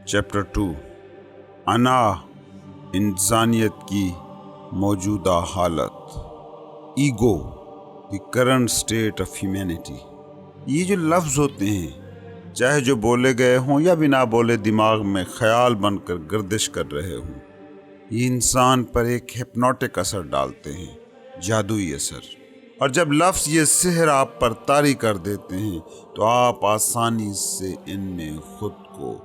Chapter 2 انا انسانیت کی موجودہ حالت، ego the current state of humanity. یہ جو لفظ ہوتے ہیں، چاہے جو بولے گئے ہوں یا بنا بولے دماغ میں خیال بن کر گردش کر رہے ہوں، یہ انسان پر ایک ہپنوٹک اثر ڈالتے ہیں، جادوئی اثر۔ اور جب لفظ یہ سحر آپ پر طاری کر دیتے ہیں تو آپ آسانی سے ان میں خود کو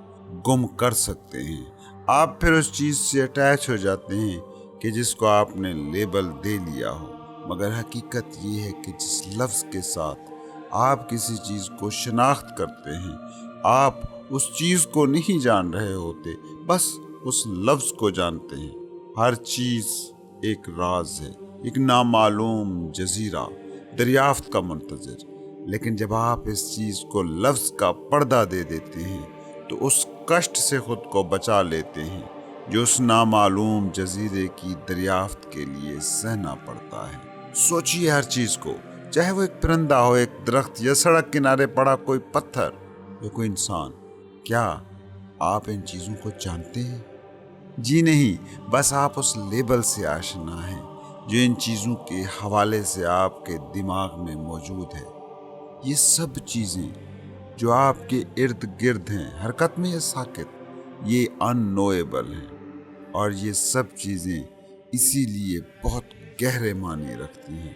گم کر سکتے ہیں۔ آپ پھر اس چیز سے اٹیچ ہو جاتے ہیں کہ جس کو آپ نے لیبل دے لیا ہو، مگر حقیقت یہ ہے کہ جس لفظ کے ساتھ آپ کسی چیز کو شناخت کرتے ہیں، آپ اس چیز کو نہیں جان رہے ہوتے، بس اس لفظ کو جانتے ہیں۔ ہر چیز ایک راز ہے، ایک نامعلوم جزیرہ، دریافت کا منتظر۔ لیکن جب آپ اس چیز کو لفظ کا پردہ دے دیتے ہیں تو اس کشٹ سے خود کو بچا لیتے ہیں جو اس نامعلوم جزیرے کی دریافت کے لیے سہنا پڑتا ہے۔ سوچیے ہر چیز کو، چاہے وہ ایک پرندہ ہو، ایک درخت، یا سڑک کنارے پڑا کوئی پتھر یا کوئی انسان۔ کیا آپ ان چیزوں کو جانتے ہیں؟ جی نہیں، بس آپ اس لیبل سے آشنا ہیں جو ان چیزوں کے حوالے سے آپ کے دماغ میں موجود ہے۔ یہ سب چیزیں جو آپ کے ارد گرد ہیں، حرکت میں یا ساکت، یہ ان نویبل ہیں، اور یہ سب چیزیں اسی لیے بہت گہرے معنی رکھتی ہیں۔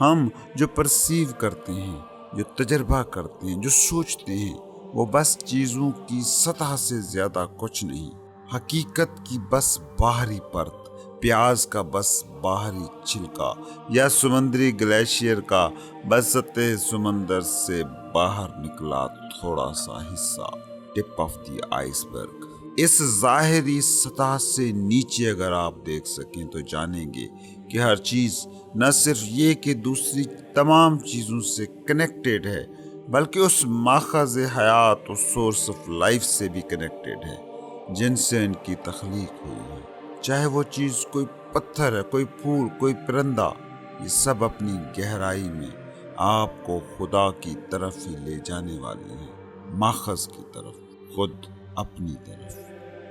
ہم جو پرسیو کرتے ہیں، جو تجربہ کرتے ہیں، جو سوچتے ہیں، وہ بس چیزوں کی سطح سے زیادہ کچھ نہیں۔ حقیقت کی بس باہری پرت، پیاز کا بس باہری چھلکا، یا سمندری گلیشیئر کا بس سطح سمندر سے باہر نکلا تھوڑا سا حصہ، ٹپ آف دی آئس برگ۔ اس ظاہری سطح سے نیچے اگر آپ دیکھ سکیں تو جانیں گے کہ ہر چیز نہ صرف یہ کہ دوسری تمام چیزوں سے کنیکٹڈ ہے، بلکہ اس ماخذ حیات، اس سورس آف لائف سے بھی کنیکٹڈ ہے جن سے ان کی تخلیق ہوئی ہے۔ چاہے وہ چیز کوئی پتھر ہے، کوئی پھول، کوئی پرندہ، یہ سب اپنی گہرائی میں آپ کو خدا کی طرف ہی لے جانے والے ہیں، ماخذ کی طرف، خود اپنی طرف۔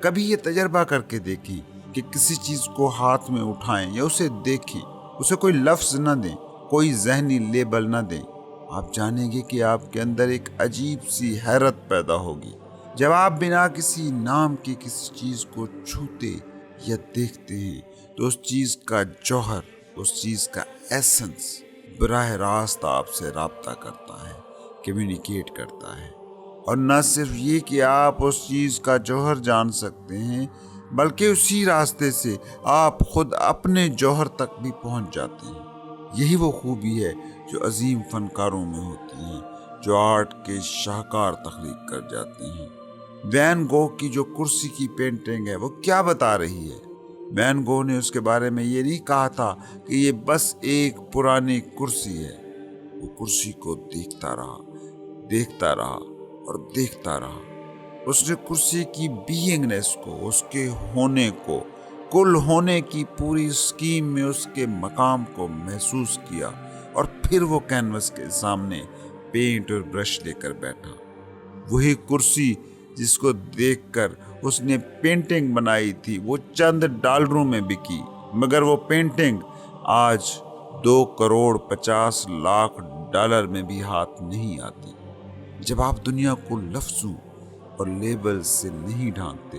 کبھی یہ تجربہ کر کے دیکھیں کہ کسی چیز کو ہاتھ میں اٹھائیں یا اسے دیکھیں، اسے کوئی لفظ نہ دیں، کوئی ذہنی لیبل نہ دیں، آپ جانیں گے کہ آپ کے اندر ایک عجیب سی حیرت پیدا ہوگی جب آپ بنا کسی نام کے کسی چیز کو چھوتے یا دیکھتے ہیں تو اس چیز کا جوہر، اس چیز کا ایسنس براہ راست آپ سے رابطہ کرتا ہے، کمیونیکیٹ کرتا ہے۔ اور نہ صرف یہ کہ آپ اس چیز کا جوہر جان سکتے ہیں، بلکہ اسی راستے سے آپ خود اپنے جوہر تک بھی پہنچ جاتے ہیں۔ یہی وہ خوبی ہے جو عظیم فنکاروں میں ہوتی ہے، جو آرٹ کے شاہکار تخلیق کر جاتے ہیں۔ وین گو کی جو کرسی کی پینٹنگ ہے، وہ کیا بتا رہی ہے؟ وین گو نے اس کے بارے میں یہ نہیں کہا تھا کہ یہ بس ایک پرانی کرسی ہے۔ وہ کرسی کو دیکھتا رہا، دیکھتا رہا اور دیکھتا رہا۔ اس نے کرسی کی بینگنیس کو، اس کے ہونے کو، کل ہونے کی پوری اسکیم میں اس کے مقام کو محسوس کیا، اور پھر وہ کینوس کے سامنے پینٹ اور برش لے کر بیٹھا۔ وہی کرسی جس کو دیکھ کر اس نے پینٹنگ بنائی تھی، وہ چند ڈالروں میں بکی، مگر وہ پینٹنگ آج 2,50,00,000 ڈالر میں بھی ہاتھ نہیں آتی۔ جب آپ دنیا کو لفظوں اور لیبل سے نہیں ڈھانکتے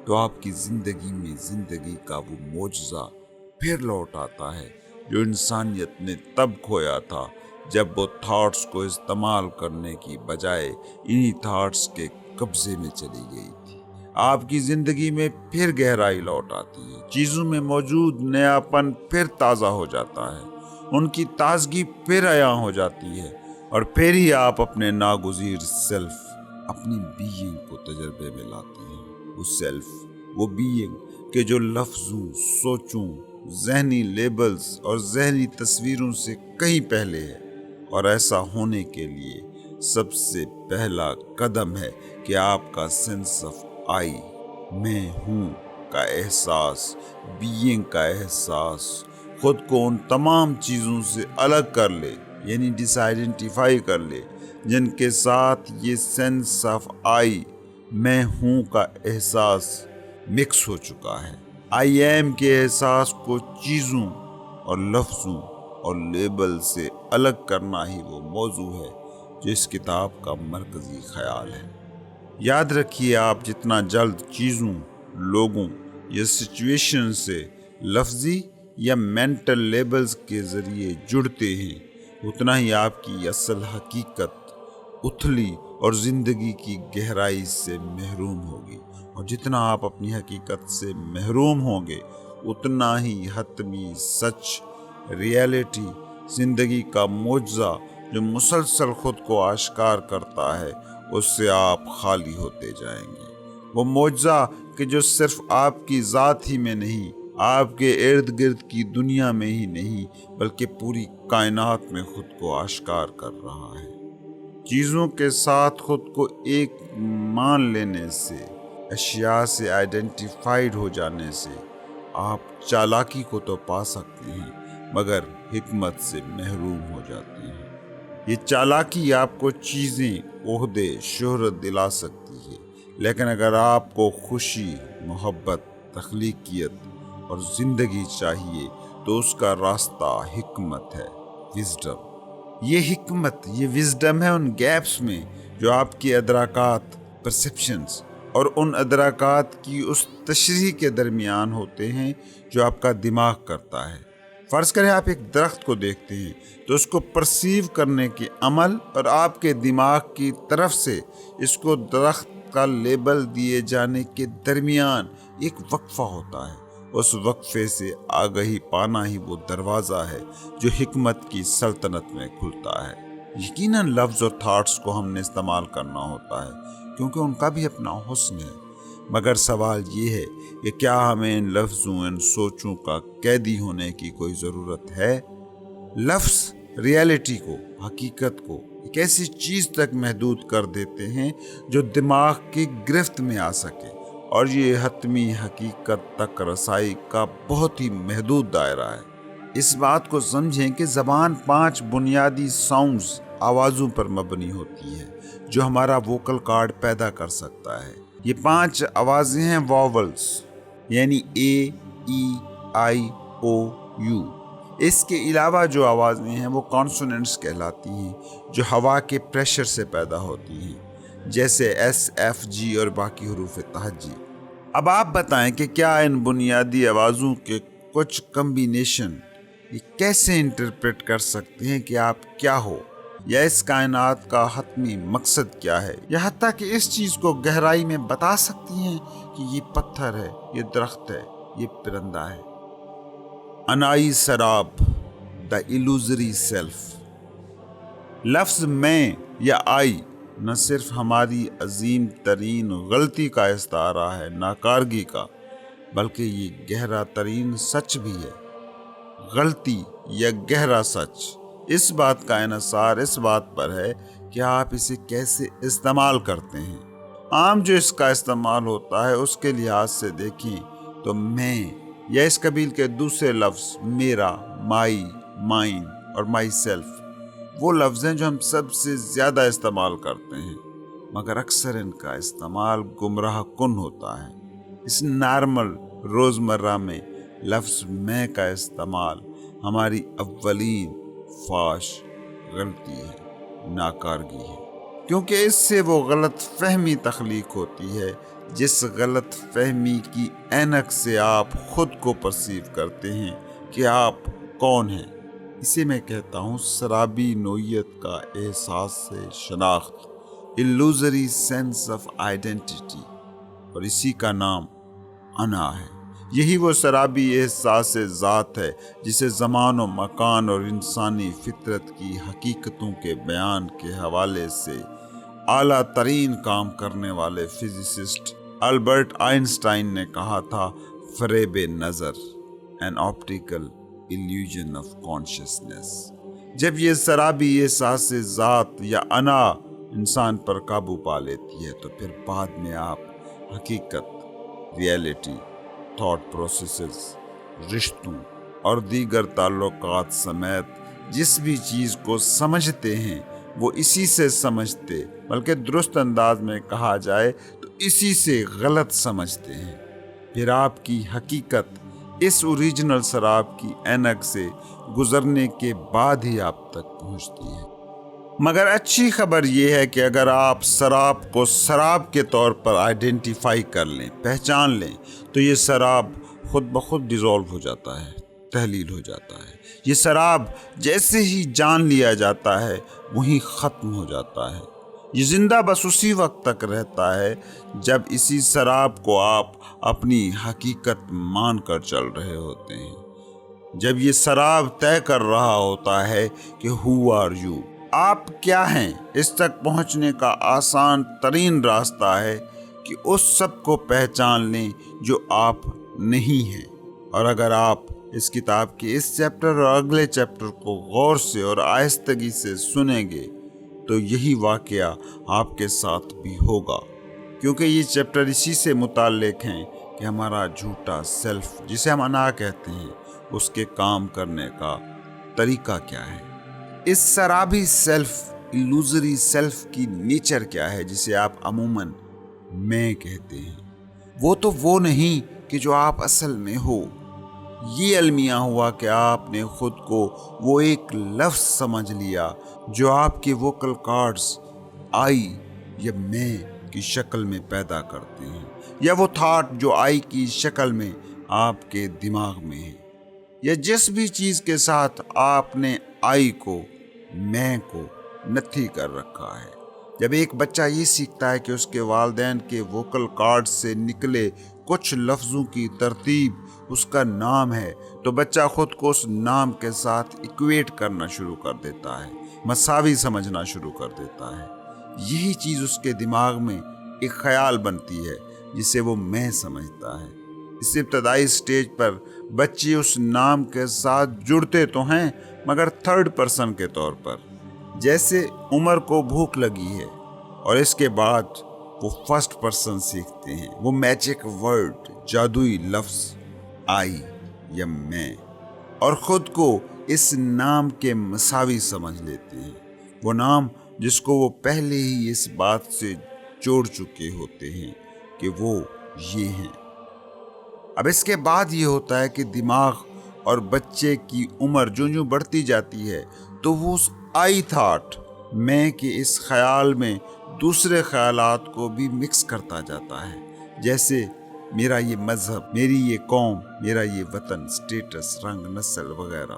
تو آپ کی زندگی میں زندگی کا وہ معجزہ پھر لوٹ آتا ہے جو انسانیت نے تب کھویا تھا جب وہ تھاٹس کو استعمال کرنے کی بجائے انہی تھاٹس کے قبضے میں چلی گئی تھی۔ آپ کی زندگی میں پھر گہرائی لوٹ آتی ہے، چیزوں میں موجود نیاپن پھر تازہ ہو جاتا ہے، ان کی تازگی پھر عیاں ہو جاتی ہے، اور پھر ہی آپ اپنے ناگزیر سیلف، اپنی بینگ کو تجربے میں لاتے ہیں۔ وہ سیلف، وہ بینگ کہ جو لفظوں، سوچوں، ذہنی لیبلز اور ذہنی تصویروں سے کہیں پہلے ہے۔ اور ایسا ہونے کے لیے سب سے پہلا قدم ہے کہ آپ کا سینس آف آئی، میں ہوں کا احساس، بینگ کا احساس، خود کو ان تمام چیزوں سے الگ کر لے، یعنی ڈس آئیڈینٹیفائی کر لے، جن کے ساتھ یہ سینس آف آئی، میں ہوں کا احساس مکس ہو چکا ہے۔ آئی ایم کے احساس کو چیزوں اور لفظوں اور لیبل سے الگ کرنا ہی وہ موضوع ہے جو اس کتاب کا مرکزی خیال ہے۔ یاد رکھیے، آپ جتنا جلد چیزوں، لوگوں یا سچویشن سے لفظی یا مینٹل لیبلز کے ذریعے جڑتے ہیں، اتنا ہی آپ کی اصل حقیقت اتھلی اور زندگی کی گہرائی سے محروم ہوگی، اور جتنا آپ اپنی حقیقت سے محروم ہوں گے اتنا ہی حتمی سچ، ریالٹی، زندگی کا معجزہ جو مسلسل خود کو آشکار کرتا ہے، اس سے آپ خالی ہوتے جائیں گے۔ وہ معجزہ کہ جو صرف آپ کی ذات ہی میں نہیں، آپ کے ارد گرد کی دنیا میں ہی نہیں بلکہ پوری کائنات میں خود کو آشکار کر رہا ہے۔ چیزوں کے ساتھ خود کو ایک مان لینے سے، اشیاء سے آئیڈینٹیفائیڈ ہو جانے سے آپ چالاکی کو تو پا سکتے ہیں مگر حکمت سے محروم ہو جاتے ہیں۔ یہ چالاکی آپ کو چیزیں، عہدے، شہرت دلا سکتی ہے، لیکن اگر آپ کو خوشی، محبت، تخلیقیت اور زندگی چاہیے تو اس کا راستہ حکمت ہے، وزڈم۔ یہ حکمت، یہ وزڈم ہے ان گیپس میں جو آپ کی ادراکات، پرسیپشنز اور ان ادراکات کی اس تشریح کے درمیان ہوتے ہیں جو آپ کا دماغ کرتا ہے۔ فرض کریں آپ ایک درخت کو دیکھتے ہیں تو اس کو پرسیو کرنے کے عمل اور آپ کے دماغ کی طرف سے اس کو درخت کا لیبل دیے جانے کے درمیان ایک وقفہ ہوتا ہے۔ اس وقفے سے آگہی پانا ہی وہ دروازہ ہے جو حکمت کی سلطنت میں کھلتا ہے۔ یقیناً لفظ اور تھاٹس کو ہم نے استعمال کرنا ہوتا ہے کیونکہ ان کا بھی اپنا حسن ہے، مگر سوال یہ ہے کہ کیا ہمیں ان لفظوں، ان سوچوں کا قیدی ہونے کی کوئی ضرورت ہے؟ لفظ ریالٹی کو، حقیقت کو ایک ایسی چیز تک محدود کر دیتے ہیں جو دماغ کی گرفت میں آ سکے، اور یہ حتمی حقیقت تک رسائی کا بہت ہی محدود دائرہ ہے۔ اس بات کو سمجھیں کہ زبان 5 بنیادی ساؤنڈز، آوازوں پر مبنی ہوتی ہے جو ہمارا ووکل کارڈ پیدا کر سکتا ہے۔ یہ 5 آوازیں ہیں واولز، یعنی اے، ای، آئی، او، یو۔ اس کے علاوہ جو آوازیں ہیں وہ کانسوننٹس کہلاتی ہیں جو ہوا کے پریشر سے پیدا ہوتی ہیں، جیسے ایس، ایف، جی اور باقی حروف تہجی۔ اب آپ بتائیں کہ کیا ان بنیادی آوازوں کے کچھ کمبینیشن یہ کیسے انٹرپریٹ کر سکتے ہیں کہ آپ کیا ہو، یا اس کائنات کا حتمی مقصد کیا ہے، یا حتیٰ کہ اس چیز کو گہرائی میں بتا سکتی ہیں کہ یہ پتھر ہے، یہ درخت ہے، یہ پرندہ ہے۔ انائی سراب، دا ایلوزری سیلف۔ لفظ میں یا آئی نہ صرف ہماری عظیم ترین غلطی کا استعارہ ہے، ناکارگی کا، بلکہ یہ گہرا ترین سچ بھی ہے۔ غلطی یا گہرا سچ، اس بات کا انحصار اس بات پر ہے کہ آپ اسے کیسے استعمال کرتے ہیں۔ عام جو اس کا استعمال ہوتا ہے اس کے لحاظ سے دیکھیں تو میں یا اس قبیل کے دوسرے لفظ میرا، مائی، مائن اور مائی سیلف وہ لفظ ہیں جو ہم سب سے زیادہ استعمال کرتے ہیں، مگر اکثر ان کا استعمال گمراہ کن ہوتا ہے۔ اس نارمل روزمرہ میں لفظ میں کا استعمال ہماری اولین فاش غلطی ہے، ناکارگی ہے، کیونکہ اس سے وہ غلط فہمی تخلیق ہوتی ہے جس غلط فہمی کی اینک سے آپ خود کو پرسیو کرتے ہیں کہ آپ کون ہیں۔ اسے میں کہتا ہوں سرابی نوعیت کا احساس سے شناخت، illusory sense of identity، اور اسی کا نام انا ہے۔ یہی وہ سرابی احساس ذات ہے جسے زمان و مکان اور انسانی فطرت کی حقیقتوں کے بیان کے حوالے سے اعلیٰ ترین کام کرنے والے فزسسٹ البرٹ آئنسٹائن نے کہا تھا، فریب نظر، an optical illusion of consciousness۔ جب یہ سرابی احساس ذات یا انا انسان پر قابو پا لیتی ہے تو پھر بعد میں آپ حقیقت، ریالٹی، تھاٹ پروسیسز، رشتوں اور دیگر تعلقات سمیت جس بھی چیز کو سمجھتے ہیں وہ اسی سے سمجھتے، بلکہ درست انداز میں کہا جائے تو اسی سے غلط سمجھتے ہیں، پھر آپ کی حقیقت اس اوریجنل سراب کی اینک سے گزرنے کے بعد ہی آپ تک پہنچتی ہے۔ مگر اچھی خبر یہ ہے کہ اگر آپ سراب کو سراب کے طور پر آئیڈینٹیفائی کر لیں، پہچان لیں، تو یہ سراب خود بخود ڈیزولو ہو جاتا ہے، تحلیل ہو جاتا ہے۔ یہ سراب جیسے ہی جان لیا جاتا ہے وہیں ختم ہو جاتا ہے۔ یہ زندہ بس اسی وقت تک رہتا ہے جب اسی سراب کو آپ اپنی حقیقت مان کر چل رہے ہوتے ہیں، جب یہ سراب طے کر رہا ہوتا ہے کہ ہو آر یو، آپ کیا ہیں۔ اس تک پہنچنے کا آسان ترین راستہ ہے کہ اس سب کو پہچان لیں جو آپ نہیں ہیں۔ اور اگر آپ اس کتاب کے اس چیپٹر اور اگلے چیپٹر کو غور سے اور آہستگی سے سنیں گے تو یہی واقعہ آپ کے ساتھ بھی ہوگا، کیونکہ یہ چیپٹر اسی سے متعلق ہیں کہ ہمارا جھوٹا سیلف، جسے ہم انا کہتے ہیں، اس کے کام کرنے کا طریقہ کیا ہے۔ اس سرابی سیلف، ایلوزری سیلف کی نیچر کیا ہے جسے آپ عموماً میں کہتے ہیں۔ وہ تو وہ نہیں کہ جو آپ اصل میں ہو۔ یہ المیہ ہوا کہ آپ نے خود کو وہ ایک لفظ سمجھ لیا جو آپ کے ووکل کارڈز آئی یا میں کی شکل میں پیدا کرتے ہیں، یا وہ تھاٹ جو آئی کی شکل میں آپ کے دماغ میں ہے، یا جس بھی چیز کے ساتھ آپ نے آئی کو، میں کو نتھی کر رکھا ہے۔ جب ایک بچہ یہ سیکھتا ہے کہ اس کے والدین کے ووکل کارڈ سے نکلے کچھ لفظوں کی ترتیب اس کا نام ہے، تو بچہ خود کو اس نام کے ساتھ ایکویٹ کرنا شروع کر دیتا ہے، مساوی سمجھنا شروع کر دیتا ہے۔ یہی چیز اس کے دماغ میں ایک خیال بنتی ہے جسے وہ میں سمجھتا ہے۔ اس ابتدائی سٹیج پر بچے اس نام کے ساتھ جڑتے تو ہیں مگر تھرڈ پرسن کے طور پر، جیسے عمر کو بھوک لگی ہے، اور اس کے بعد وہ فرسٹ پرسن سیکھتے ہیں، وہ میجک ورڈ، جادوئی لفظ آئی یا میں، اور خود کو اس نام کے مساوی سمجھ لیتے ہیں، وہ نام جس کو وہ پہلے ہی اس بات سے جوڑ چکے ہوتے ہیں کہ وہ یہ ہیں۔ اب اس کے بعد یہ ہوتا ہے کہ دماغ اور بچے کی عمر جو بڑھتی جاتی ہے تو وہ اس آئی تھاٹ، میں کے اس خیال میں دوسرے خیالات کو بھی مکس کرتا جاتا ہے، جیسے میرا یہ مذہب، میری یہ قوم، میرا یہ وطن، سٹیٹس، رنگ، نسل وغیرہ۔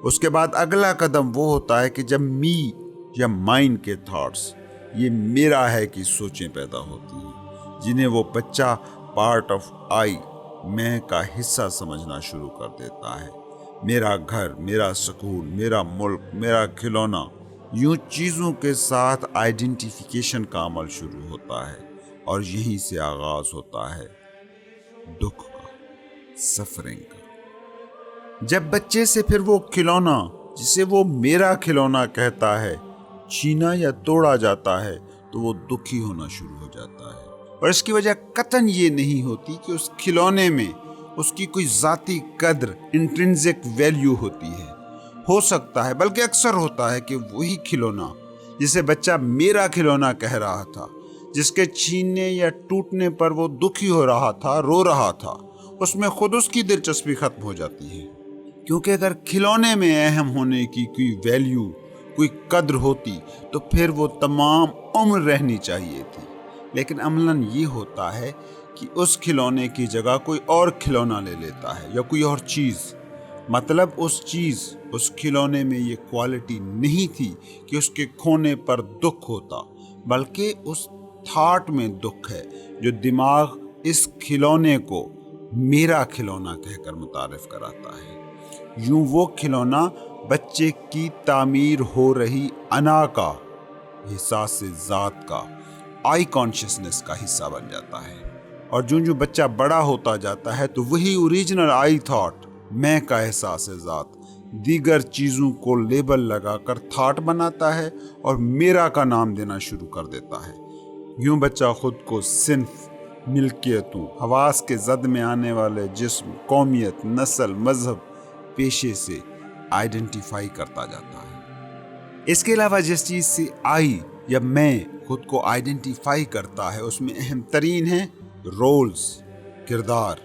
اس کے بعد اگلا قدم وہ ہوتا ہے کہ جب می یا مائنڈ کے تھاٹس، یہ میرا ہے کہ سوچیں پیدا ہوتی ہیں، جنہیں وہ بچہ پارٹ آف آئی، میں کا حصہ سمجھنا شروع کر دیتا ہے۔ میرا گھر، میرا سکول، میرا ملک، میرا کھلونا، یوں چیزوں کے ساتھ آئیڈینٹیفیکیشن کا عمل شروع ہوتا ہے، اور یہیں سے آغاز ہوتا ہے دکھ کا، سفرنگ کا۔ جب بچے سے پھر وہ کھلونا جسے وہ میرا کھلونا کہتا ہے چھینا یا توڑا جاتا ہے تو وہ دکھی ہونا شروع ہو جاتا ہے، اور اس کی وجہ قطعاً یہ نہیں ہوتی کہ اس کھلونے میں اس کی کوئی ذاتی قدر، انٹرنزک ویلیو ہوتی ہے، ہو سکتا ہے بلکہ اکثر ہوتا ہے کہ وہی کھلونا جسے بچہ میرا کھلونا کہہ رہا تھا، جس کے چھیننے یا ٹوٹنے پر وہ دکھی ہو رہا تھا، رو رہا تھا، اس میں خود اس کی دلچسپی ختم ہو جاتی ہے، کیونکہ اگر کھلونے میں اہم ہونے کی کوئی ویلیو، کوئی قدر ہوتی تو پھر وہ تمام عمر رہنی چاہیے تھی، لیکن عملاً یہ ہوتا ہے کہ اس کھلونے کی جگہ کوئی اور کھلونا لے لیتا ہے یا کوئی اور چیز۔ مطلب اس چیز، اس کھلونے میں یہ کوالٹی نہیں تھی کہ اس کے کھونے پر دکھ ہوتا، بلکہ اس تھاٹ میں دکھ ہے جو دماغ اس کھلونے کو میرا کھلونا کہہ کر متعارف کراتا ہے۔ یوں وہ کھلونا بچے کی تعمیر ہو رہی انا کا، احساس ذات کا، آئی کانشیسنس کا حصہ بن جاتا ہے، اور جو بچہ بڑا ہوتا جاتا ہے تو وہی اوریجنل آئی تھاٹ، میں کا احساس ذات، دیگر چیزوں کو لیبل لگا کر تھاٹ بناتا ہے اور میرا کا نام دینا شروع کر دیتا ہے۔ یوں بچہ خود کو صنف، ملکیتوں، حواس کے زد میں آنے والے جسم، قومیت، نسل، مذہب، پیشے سے آئیڈینٹیفائی کرتا جاتا ہے۔ اس کے علاوہ جس چیز سے آئی یا میں خود کو آئیڈینٹیفائی کرتا ہے اس میں اہم ترین ہیں رولز، کردار،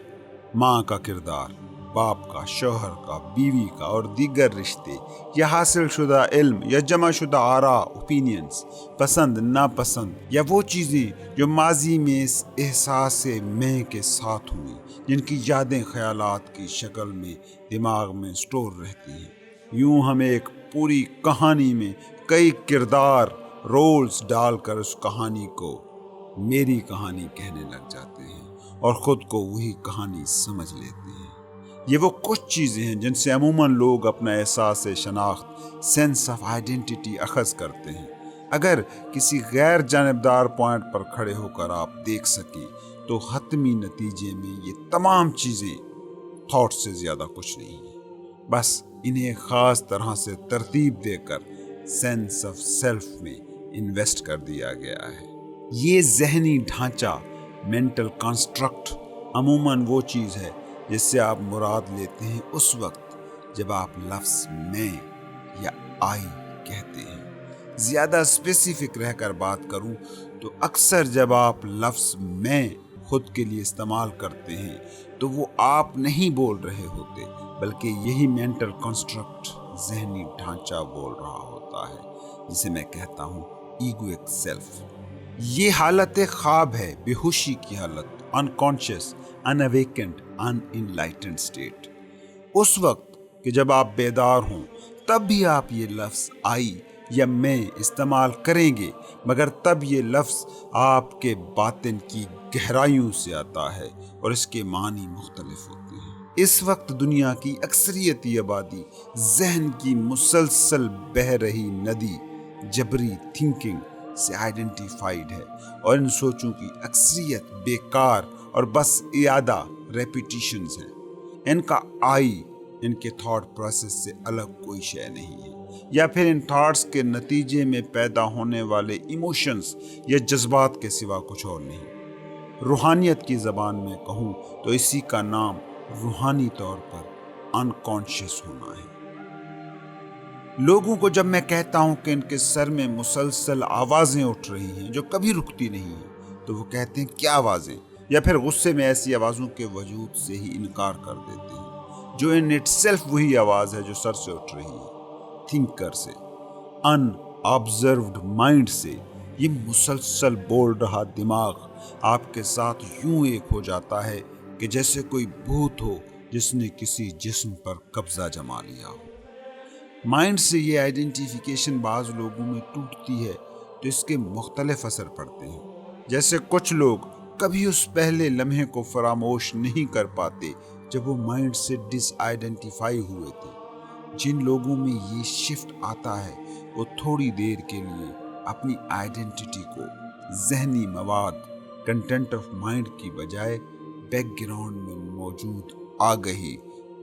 ماں کا کردار، باپ کا، شوہر کا، بیوی کا اور دیگر رشتے، یا حاصل شدہ علم یا جمع شدہ آراء، اوپینینز، پسند ناپسند، یا وہ چیزیں جو ماضی میں اس احساس میں کے ساتھ ہوئیں، جن کی یادیں خیالات کی شکل میں دماغ میں سٹور رہتی ہیں۔ یوں ہم ایک پوری کہانی میں کئی کردار، رولز ڈال کر اس کہانی کو میری کہانی کہنے لگ جاتے ہیں اور خود کو وہی کہانی سمجھ لیتے ہیں۔ یہ وہ کچھ چیزیں ہیں جن سے عموماً لوگ اپنا احساس شناخت، سینس آف آئیڈینٹی اخذ کرتے ہیں۔ اگر کسی غیر جانبدار پوائنٹ پر کھڑے ہو کر آپ دیکھ سکیں تو حتمی نتیجے میں یہ تمام چیزیں تھاٹ سے زیادہ کچھ نہیں ہیں، بس انہیں ایک خاص طرح سے ترتیب دے کر سینس آف سیلف میں انویسٹ کر دیا گیا ہے۔ یہ ذہنی ڈھانچہ، مینٹل کنسٹرکٹ، عموماً وہ چیز ہے جس سے آپ مراد لیتے ہیں اس وقت جب آپ لفظ میں یا آئی کہتے ہیں۔ زیادہ اسپیسیفک رہ کر بات کروں تو اکثر جب آپ لفظ میں خود کے لیے استعمال کرتے ہیں تو وہ آپ نہیں بول رہے ہوتے، بلکہ یہی مینٹل کنسٹرکٹ، ذہنی ڈھانچہ بول رہا ہوتا ہے، جسے میں کہتا ہوں ایگوئک سیلف۔ یہ حالت خواب ہے، بے ہوشی کی حالت، انکانشیس، اناویکنڈ، ان انلائٹنڈ اسٹیٹ۔ اس وقت کہ جب آپ بیدار ہوں تب بھی آپ یہ لفظ آئی یا میں استعمال کریں گے، مگر تب یہ لفظ آپ کے باطن کی گہرائیوں سے آتا ہے اور اس کے معنی مختلف ہوتے ہیں۔ اس وقت دنیا کی اکثریتی آبادی ذہن کی مسلسل بہہ رہی ندی، جبری تھنکنگ سے آئیڈینٹیفائیڈ ہے، اور ان سوچوں کی اکثریت بیکار اور بس اعادہ ریپیٹیشنز ہیں۔ ان کا آئی ان کے تھاٹ پروسیس سے الگ کوئی شے نہیں ہے، یا پھر ان تھاٹس کے نتیجے میں پیدا ہونے والے ایموشنز یا جذبات کے سوا کچھ اور نہیں۔ روحانیت کی زبان میں کہوں تو اسی کا نام روحانی طور پر انکانشیس ہونا ہے۔ لوگوں کو جب میں کہتا ہوں کہ ان کے سر میں مسلسل آوازیں اٹھ رہی ہیں جو کبھی رکتی نہیں ہیں، تو وہ کہتے ہیں کیا آوازیں، یا پھر غصے میں ایسی آوازوں کے وجود سے ہی انکار کر دیتے ہیں جو ان اٹ سیلف وہی آواز ہے جو سر سے اٹھ رہی ہے، تھنکر سے، ان آبزروڈ مائنڈ سے۔ یہ مسلسل بول رہا دماغ آپ کے ساتھ یوں ایک ہو جاتا ہے کہ جیسے کوئی بھوت ہو جس نے کسی جسم پر قبضہ جما لیا ہو۔ مائنڈ سے یہ آئیڈینٹیفیکیشن بعض لوگوں میں ٹوٹتی ہے تو اس کے مختلف اثر پڑتے ہیں۔ جیسے کچھ لوگ کبھی اس پہلے لمحے کو فراموش نہیں کر پاتے جب وہ مائنڈ سے ڈس آئیڈینٹیفائی ہوئے تھے۔ جن لوگوں میں یہ شفٹ آتا ہے وہ تھوڑی دیر کے لیے اپنی آئیڈینٹی کو ذہنی مواد، کنٹینٹ آف مائنڈ کی بجائے بیک گراؤنڈ میں موجود آگہی،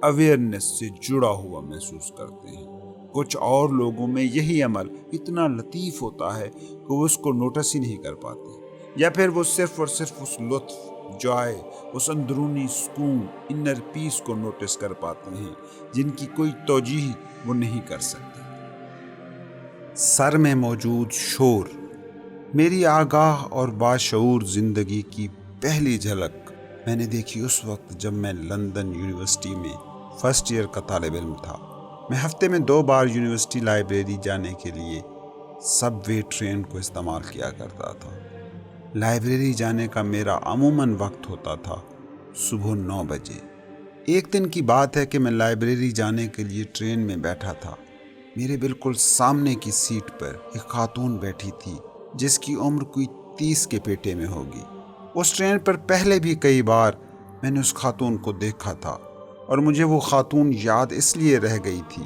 اویئرنیس سے جڑا ہوا محسوس کرتے ہیں۔ کچھ اور لوگوں میں یہی عمل اتنا لطیف ہوتا ہے کہ وہ اس کو نوٹس ہی نہیں کر پاتے، یا پھر وہ صرف اور صرف اس لطف، جوائے، اس اندرونی سکون، انر پیس کو نوٹس کر پاتے ہیں جن کی کوئی توجیہ وہ نہیں کر سکتے۔ سر میں موجود شور، میری آگاہ اور باشعور زندگی کی پہلی جھلک میں نے دیکھی اس وقت جب میں لندن یونیورسٹی میں فرسٹ ایئر کا طالب علم تھا۔ میں ہفتے میں 2 بار یونیورسٹی لائبریری جانے کے لیے سب وے ٹرین کو استعمال کیا کرتا تھا۔ لائبریری جانے کا میرا عموماً وقت ہوتا تھا صبح 9 بجے۔ ایک دن کی بات ہے کہ میں لائبریری جانے کے لیے ٹرین میں بیٹھا تھا۔ میرے بالکل سامنے کی سیٹ پر ایک خاتون بیٹھی تھی جس کی عمر کوئی 30 کے پیٹے میں ہوگی۔ اس ٹرین پر پہلے بھی کئی بار میں نے اس خاتون کو دیکھا تھا، اور مجھے وہ خاتون یاد اس لیے رہ گئی تھی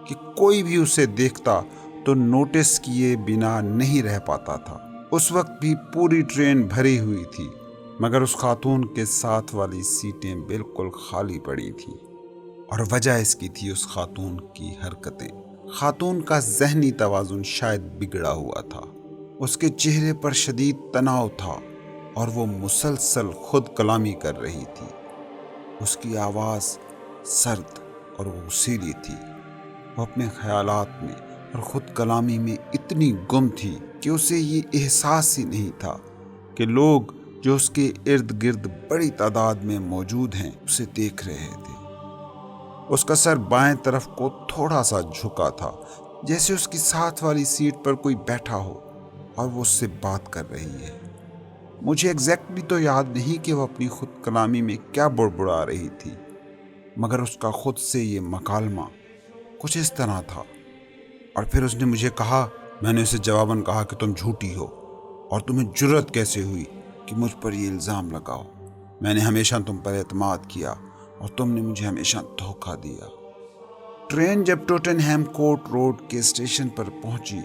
کہ کوئی بھی اسے دیکھتا تو نوٹس کیے بنا نہیں رہ پاتا تھا۔ اس وقت بھی پوری ٹرین بھری ہوئی تھی، مگر اس خاتون کے ساتھ والی سیٹیں بالکل خالی پڑی تھیں، اور وجہ اس کی تھی اس خاتون کی حرکتیں۔ خاتون کا ذہنی توازن شاید بگڑا ہوا تھا۔ اس کے چہرے پر شدید تناؤ تھا اور وہ مسلسل خود کلامی کر رہی تھی۔ اس کی آواز سرد اور غصیلی تھی۔ وہ اپنے خیالات میں اور خود کلامی میں اتنی گم تھی کہ اسے یہ احساس ہی نہیں تھا کہ لوگ جو اس کے ارد گرد بڑی تعداد میں موجود ہیں اسے دیکھ رہے تھے۔ اس کا سر بائیں طرف کو تھوڑا سا جھکا تھا، جیسے اس کی ساتھ والی سیٹ پر کوئی بیٹھا ہو اور وہ اس سے بات کر رہی ہے۔ مجھے ایگزیکٹلی تو یاد نہیں کہ وہ اپنی خود کلامی میں کیا بڑبڑا رہی تھی، مگر اس کا خود سے یہ مکالمہ کچھ اس طرح تھا۔ اور پھر اس نے مجھے کہا، میں نے اسے جواباً کہا کہ تم جھوٹی ہو، اور تمہیں جرت کیسے ہوئی کہ مجھ پر یہ الزام لگاؤ؟ میں نے ہمیشہ تم پر اعتماد کیا اور تم نے مجھے ہمیشہ دھوکہ دیا۔ ٹرین جب ٹوٹنہیم کورٹ روڈ کے اسٹیشن پر پہنچی،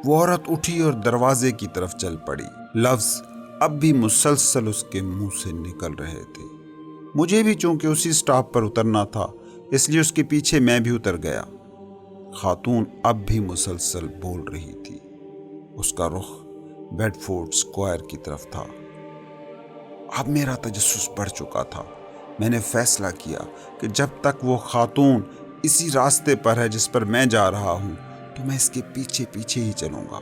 وہ عورت اٹھی اور دروازے کی طرف چل پڑی۔ لفظ اب بھی مسلسل اس کے منہ سے نکل رہے تھے۔ مجھے بھی چونکہ اسی سٹاپ پر اترنا تھا، اس لیے اس کے پیچھے میں بھی اتر گیا۔ خاتون اب بھی مسلسل بول رہی تھی۔ اس کا رخ بیڈ فورڈ اسکوائر کی طرف تھا۔ اب میرا تجسس بڑھ چکا تھا۔ میں نے فیصلہ کیا کہ جب تک وہ خاتون اسی راستے پر ہے جس پر میں جا رہا ہوں تو میں اس کے پیچھے پیچھے ہی چلوں گا۔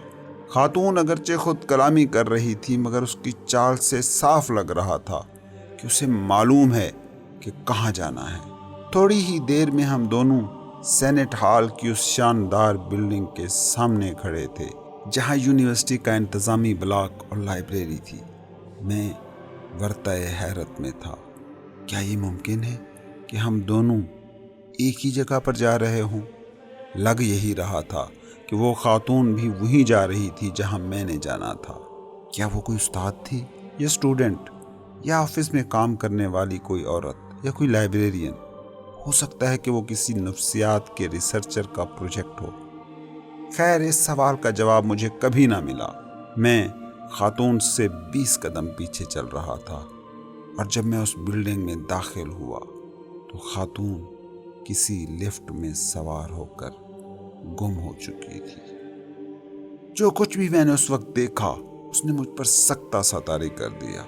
خاتون اگرچہ خود کلامی کر رہی تھی، مگر اس کی چال سے صاف لگ رہا تھا کہ اسے معلوم ہے کہ کہاں جانا ہے۔ تھوڑی ہی دیر میں ہم دونوں سینٹ ہال کی اس شاندار بلڈنگ کے سامنے کھڑے تھے جہاں یونیورسٹی کا انتظامی بلاک اور لائبریری تھی۔ میں ورطۂ حیرت میں تھا۔ کیا یہ ممکن ہے کہ ہم دونوں ایک ہی جگہ پر جا رہے ہوں؟ لگ یہی رہا تھا کہ وہ خاتون بھی وہیں جا رہی تھی جہاں میں نے جانا تھا۔ کیا وہ کوئی استاد تھی یا اسٹوڈنٹ، یا آفس میں کام کرنے والی کوئی عورت، یا کوئی لائبریرین؟ ہو سکتا ہے کہ وہ کسی نفسیات کے ریسرچر کا پروجیکٹ ہو۔ خیر، اس سوال کا جواب مجھے کبھی نہ ملا۔ میں خاتون سے 20 قدم پیچھے چل رہا تھا، اور جب میں اس بلڈنگ میں داخل ہوا تو خاتون کسی لفٹ میں سوار ہو کر گم ہو چکی تھی۔ جو کچھ بھی میں نے اس وقت دیکھا اس نے مجھ پر سختہ سا طاری کر دیا۔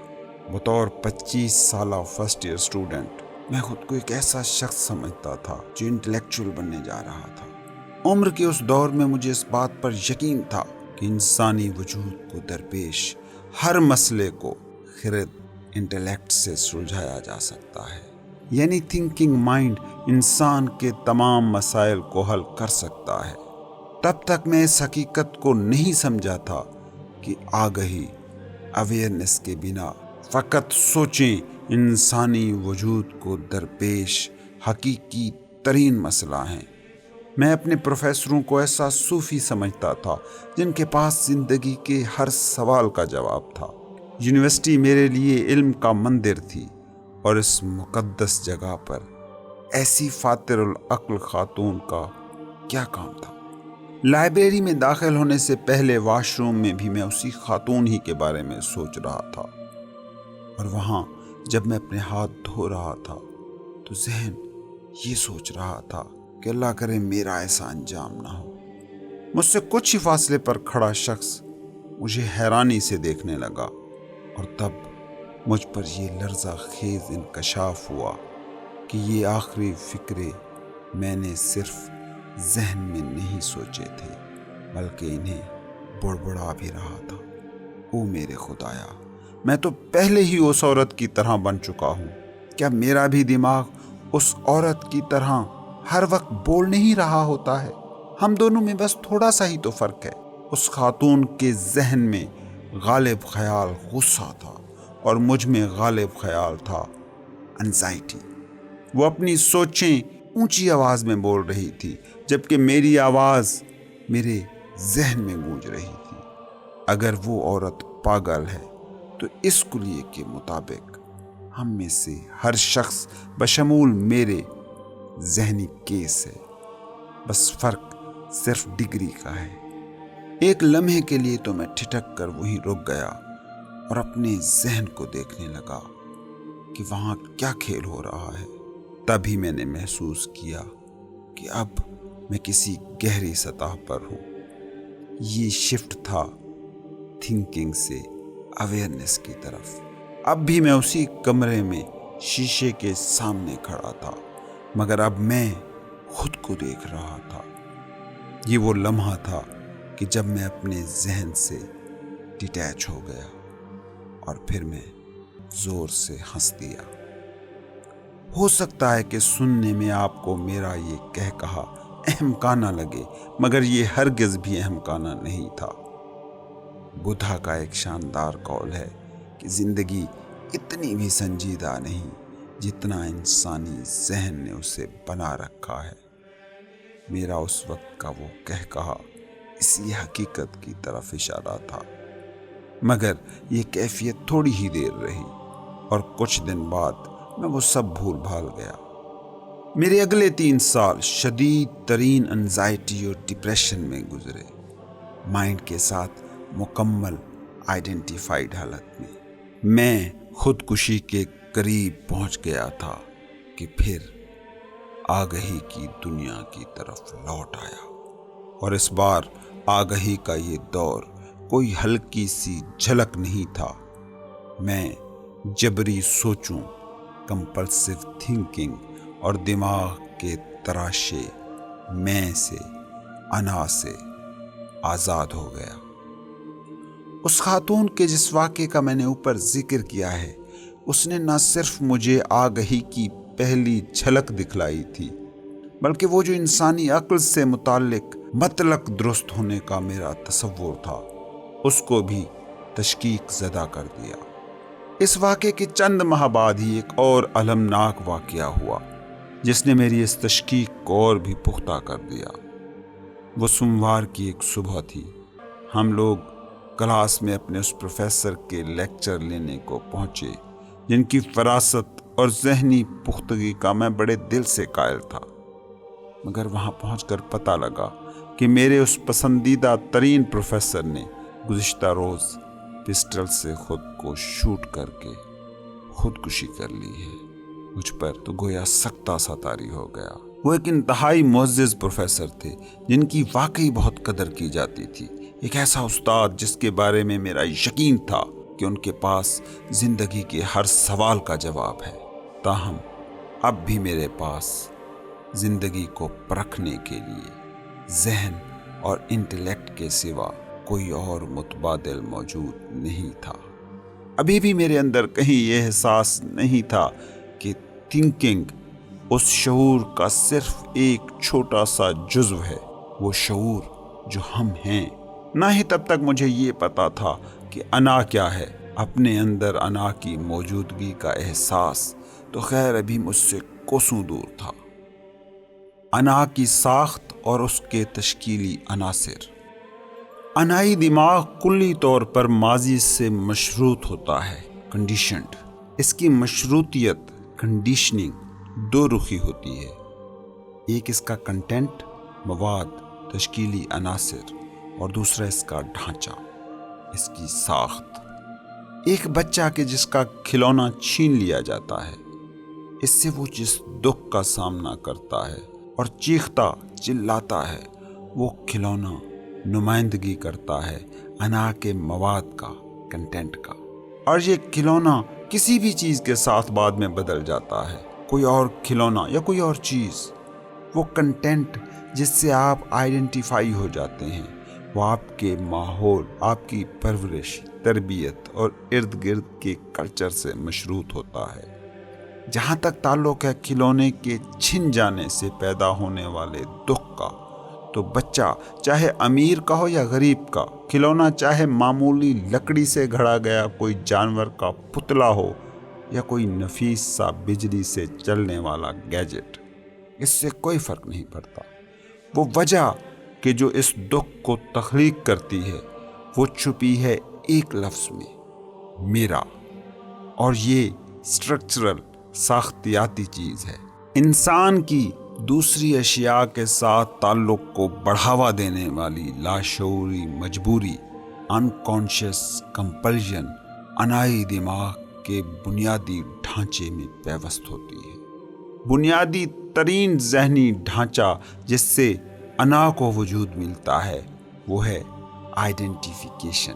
بطور 25 سالہ فرسٹ ایئر اسٹوڈنٹ میں خود کو ایک ایسا شخص سمجھتا تھا جو انٹلیکچوئل بننے جا رہا تھا۔ عمر کے اس دور میں مجھے اس بات پر یقین تھا کہ انسانی وجود کو درپیش ہر مسئلے کو خرد انٹلیکٹ سے سلجھایا جا سکتا ہے، یعنی تھنکنگ مائنڈ انسان کے تمام مسائل کو حل کر سکتا ہے۔ تب تک میں اس حقیقت کو نہیں سمجھا تھا کہ آگہی، اویئرنس کے بنا فقط سوچیں انسانی وجود کو درپیش حقیقی ترین مسئلہ ہیں۔ میں اپنے پروفیسروں کو ایسا صوفی سمجھتا تھا جن کے پاس زندگی کے ہر سوال کا جواب تھا۔ یونیورسٹی میرے لیے علم کا مندر تھی، اور اس مقدس جگہ پر ایسی فاتر العقل خاتون کا کیا کام تھا؟ لائبریری میں داخل ہونے سے پہلے واش روم میں بھی میں اسی خاتون ہی کے بارے میں سوچ رہا تھا، اور وہاں جب میں اپنے ہاتھ دھو رہا تھا تو ذہن یہ سوچ رہا تھا کہ اللہ کرے میرا ایسا انجام نہ ہو۔ مجھ سے کچھ ہی فاصلے پر کھڑا شخص مجھے حیرانی سے دیکھنے لگا، اور تب مجھ پر یہ لرزہ خیز انکشاف ہوا کہ یہ آخری فکرے میں نے صرف ذہن میں نہیں سوچے تھے بلکہ انہیں بڑبڑا بھی رہا تھا۔ او میرے خدایا، میں تو پہلے ہی اس عورت کی طرح بن چکا ہوں۔ کیا میرا بھی دماغ اس عورت کی طرح ہر وقت بول نہیں رہا ہوتا ہے؟ ہم دونوں میں بس تھوڑا سا ہی تو فرق ہے۔ اس خاتون کے ذہن میں غالب خیال غصہ تھا، اور مجھ میں غالب خیال تھا انزائٹی۔ وہ اپنی سوچیں اونچی آواز میں بول رہی تھی، جبکہ میری آواز میرے ذہن میں گونج رہی تھی۔ اگر وہ عورت پاگل ہے تو اس کلیے کے مطابق ہم میں سے ہر شخص بشمول میرے ذہنی کیس ہے، بس فرق صرف ڈگری کا ہے۔ ایک لمحے کے لیے تو میں ٹھٹک کر وہیں رک گیا اور اپنے ذہن کو دیکھنے لگا کہ وہاں کیا کھیل ہو رہا ہے۔ تبھی میں نے محسوس کیا کہ اب میں کسی گہری سطح پر ہوں۔ یہ شفٹ تھا تھنکنگ سے اویئرنس کی طرف۔ اب بھی میں اسی کمرے میں شیشے کے سامنے کھڑا تھا، مگر اب میں خود کو دیکھ رہا تھا۔ یہ وہ لمحہ تھا کہ جب میں اپنے ذہن سے ڈیٹیچ ہو گیا اور پھر میں زور سے ہنس دیا۔ ہو سکتا ہے کہ سننے میں آپ کو میرا یہ کہا احمقانہ لگے، مگر یہ ہرگز بھی احمقانہ نہیں تھا۔ بدھا کا ایک شاندار قول ہے کہ زندگی اتنی بھی سنجیدہ نہیں جتنا انسانی ذہن نے اسے بنا رکھا ہے۔ میرا اس وقت کا وہ کہا اسی حقیقت کی طرف اشارہ تھا، مگر یہ کیفیت تھوڑی ہی دیر رہی اور کچھ دن بعد میں وہ سب بھول بھال گیا۔ میرے اگلے 3 سال شدید ترین انزائٹی اور ڈپریشن میں گزرے، مائنڈ کے ساتھ مکمل آئیڈینٹیفائیڈ حالت میں خودکشی کے قریب پہنچ گیا تھا کہ پھر آگہی کی دنیا کی طرف لوٹ آیا، اور اس بار آگہی کا یہ دور کوئی ہلکی سی جھلک نہیں تھا۔ میں جبری سوچوں، کمپلسیو تھنکنگ اور دماغ کے تراشے میں سے، انا سے آزاد ہو گیا۔ اس خاتون کے جس واقعے کا میں نے اوپر ذکر کیا ہے، اس نے نہ صرف مجھے آگہی کی پہلی جھلک دکھلائی تھی، بلکہ وہ جو انسانی عقل سے متعلق مطلق درست ہونے کا میرا تصور تھا، اس کو بھی تشکیک زدہ کر دیا۔ اس واقعے کے چند ماہ بعد ہی ایک اور المناک واقعہ ہوا جس نے میری اس تشکیک کو اور بھی پختہ کر دیا۔ وہ سوموار کی ایک صبح تھی۔ ہم لوگ کلاس میں اپنے اس پروفیسر کے لیکچر لینے کو پہنچے جن کی فراست اور ذہنی پختگی کا میں بڑے دل سے قائل تھا، مگر وہاں پہنچ کر پتہ لگا کہ میرے اس پسندیدہ ترین پروفیسر نے گزشتہ روز پسٹل سے خود کو شوٹ کر کے خودکشی کر لی ہے۔ مجھ پر تو گویا سکتہ سا طاری ہو گیا۔ وہ ایک انتہائی معزز پروفیسر تھے جن کی واقعی بہت قدر کی جاتی تھی، ایک ایسا استاد جس کے بارے میں میرا یقین تھا کہ ان کے پاس زندگی کے ہر سوال کا جواب ہے۔ تاہم اب بھی میرے پاس زندگی کو پرکھنے کے لیے ذہن اور انٹلیکٹ کے سوا کوئی اور متبادل موجود نہیں تھا۔ ابھی بھی میرے اندر کہیں یہ احساس نہیں تھا کہ تھنکنگ اس شعور کا صرف ایک چھوٹا سا جزو ہے، وہ شعور جو ہم ہیں۔ نہ ہی تب تک مجھے یہ پتا تھا کہ انا کیا ہے۔ اپنے اندر انا کی موجودگی کا احساس تو خیر ابھی مجھ سے کوسوں دور تھا۔ انا کی ساخت اور اس کے تشکیلی عناصر۔ انائی دماغ کلی طور پر ماضی سے مشروط ہوتا ہے، کنڈیشنڈ۔ اس کی مشروطیت، کنڈیشننگ، دو رخی ہوتی ہے۔ ایک اس کا کنٹینٹ، مواد، تشکیلی عناصر، اور دوسرا اس کا ڈھانچہ، اس کی ساخت۔ ایک بچہ کے جس کا کھلونا چھین لیا جاتا ہے، اس سے وہ جس دکھ کا سامنا کرتا ہے اور چیختا چلاتا ہے، وہ کھلونا نمائندگی کرتا ہے انا کے مواد کا، کنٹینٹ کا۔ اور یہ کھلونا کسی بھی چیز کے ساتھ بعد میں بدل جاتا ہے، کوئی اور کھلونا یا کوئی اور چیز۔ وہ کنٹینٹ جس سے آپ آئیڈینٹیفائی ہو جاتے ہیں، وہ آپ کے ماحول، آپ کی پرورش، تربیت اور ارد گرد کے کلچر سے مشروط ہوتا ہے۔ جہاں تک تعلق ہے کھلونے کے چھن جانے سے پیدا ہونے والے دکھ کا، تو بچہ چاہے امیر کا ہو یا غریب کا، کھلونا چاہے معمولی لکڑی سے گھڑا گیا کوئی جانور کا پتلا ہو یا کوئی نفیس سا بجلی سے چلنے والا گیجٹ، اس سے کوئی فرق نہیں پڑتا۔ وہ وجہ کہ جو اس دکھ کو تخلیق کرتی ہے، وہ چھپی ہے ایک لفظ میں، میرا۔ اور یہ سٹرکچرل، ساختیاتی چیز ہے۔ انسان کی دوسری اشیاء کے ساتھ تعلق کو بڑھاوا دینے والی لاشعوری مجبوری، انکانشیس کمپلژن، انائی دماغ کے بنیادی ڈھانچے میں پیوست ہوتی ہے۔ بنیادی ترین ذہنی ڈھانچہ جس سے انا کو وجود ملتا ہے، وہ ہے آئیڈینٹیفیکیشن۔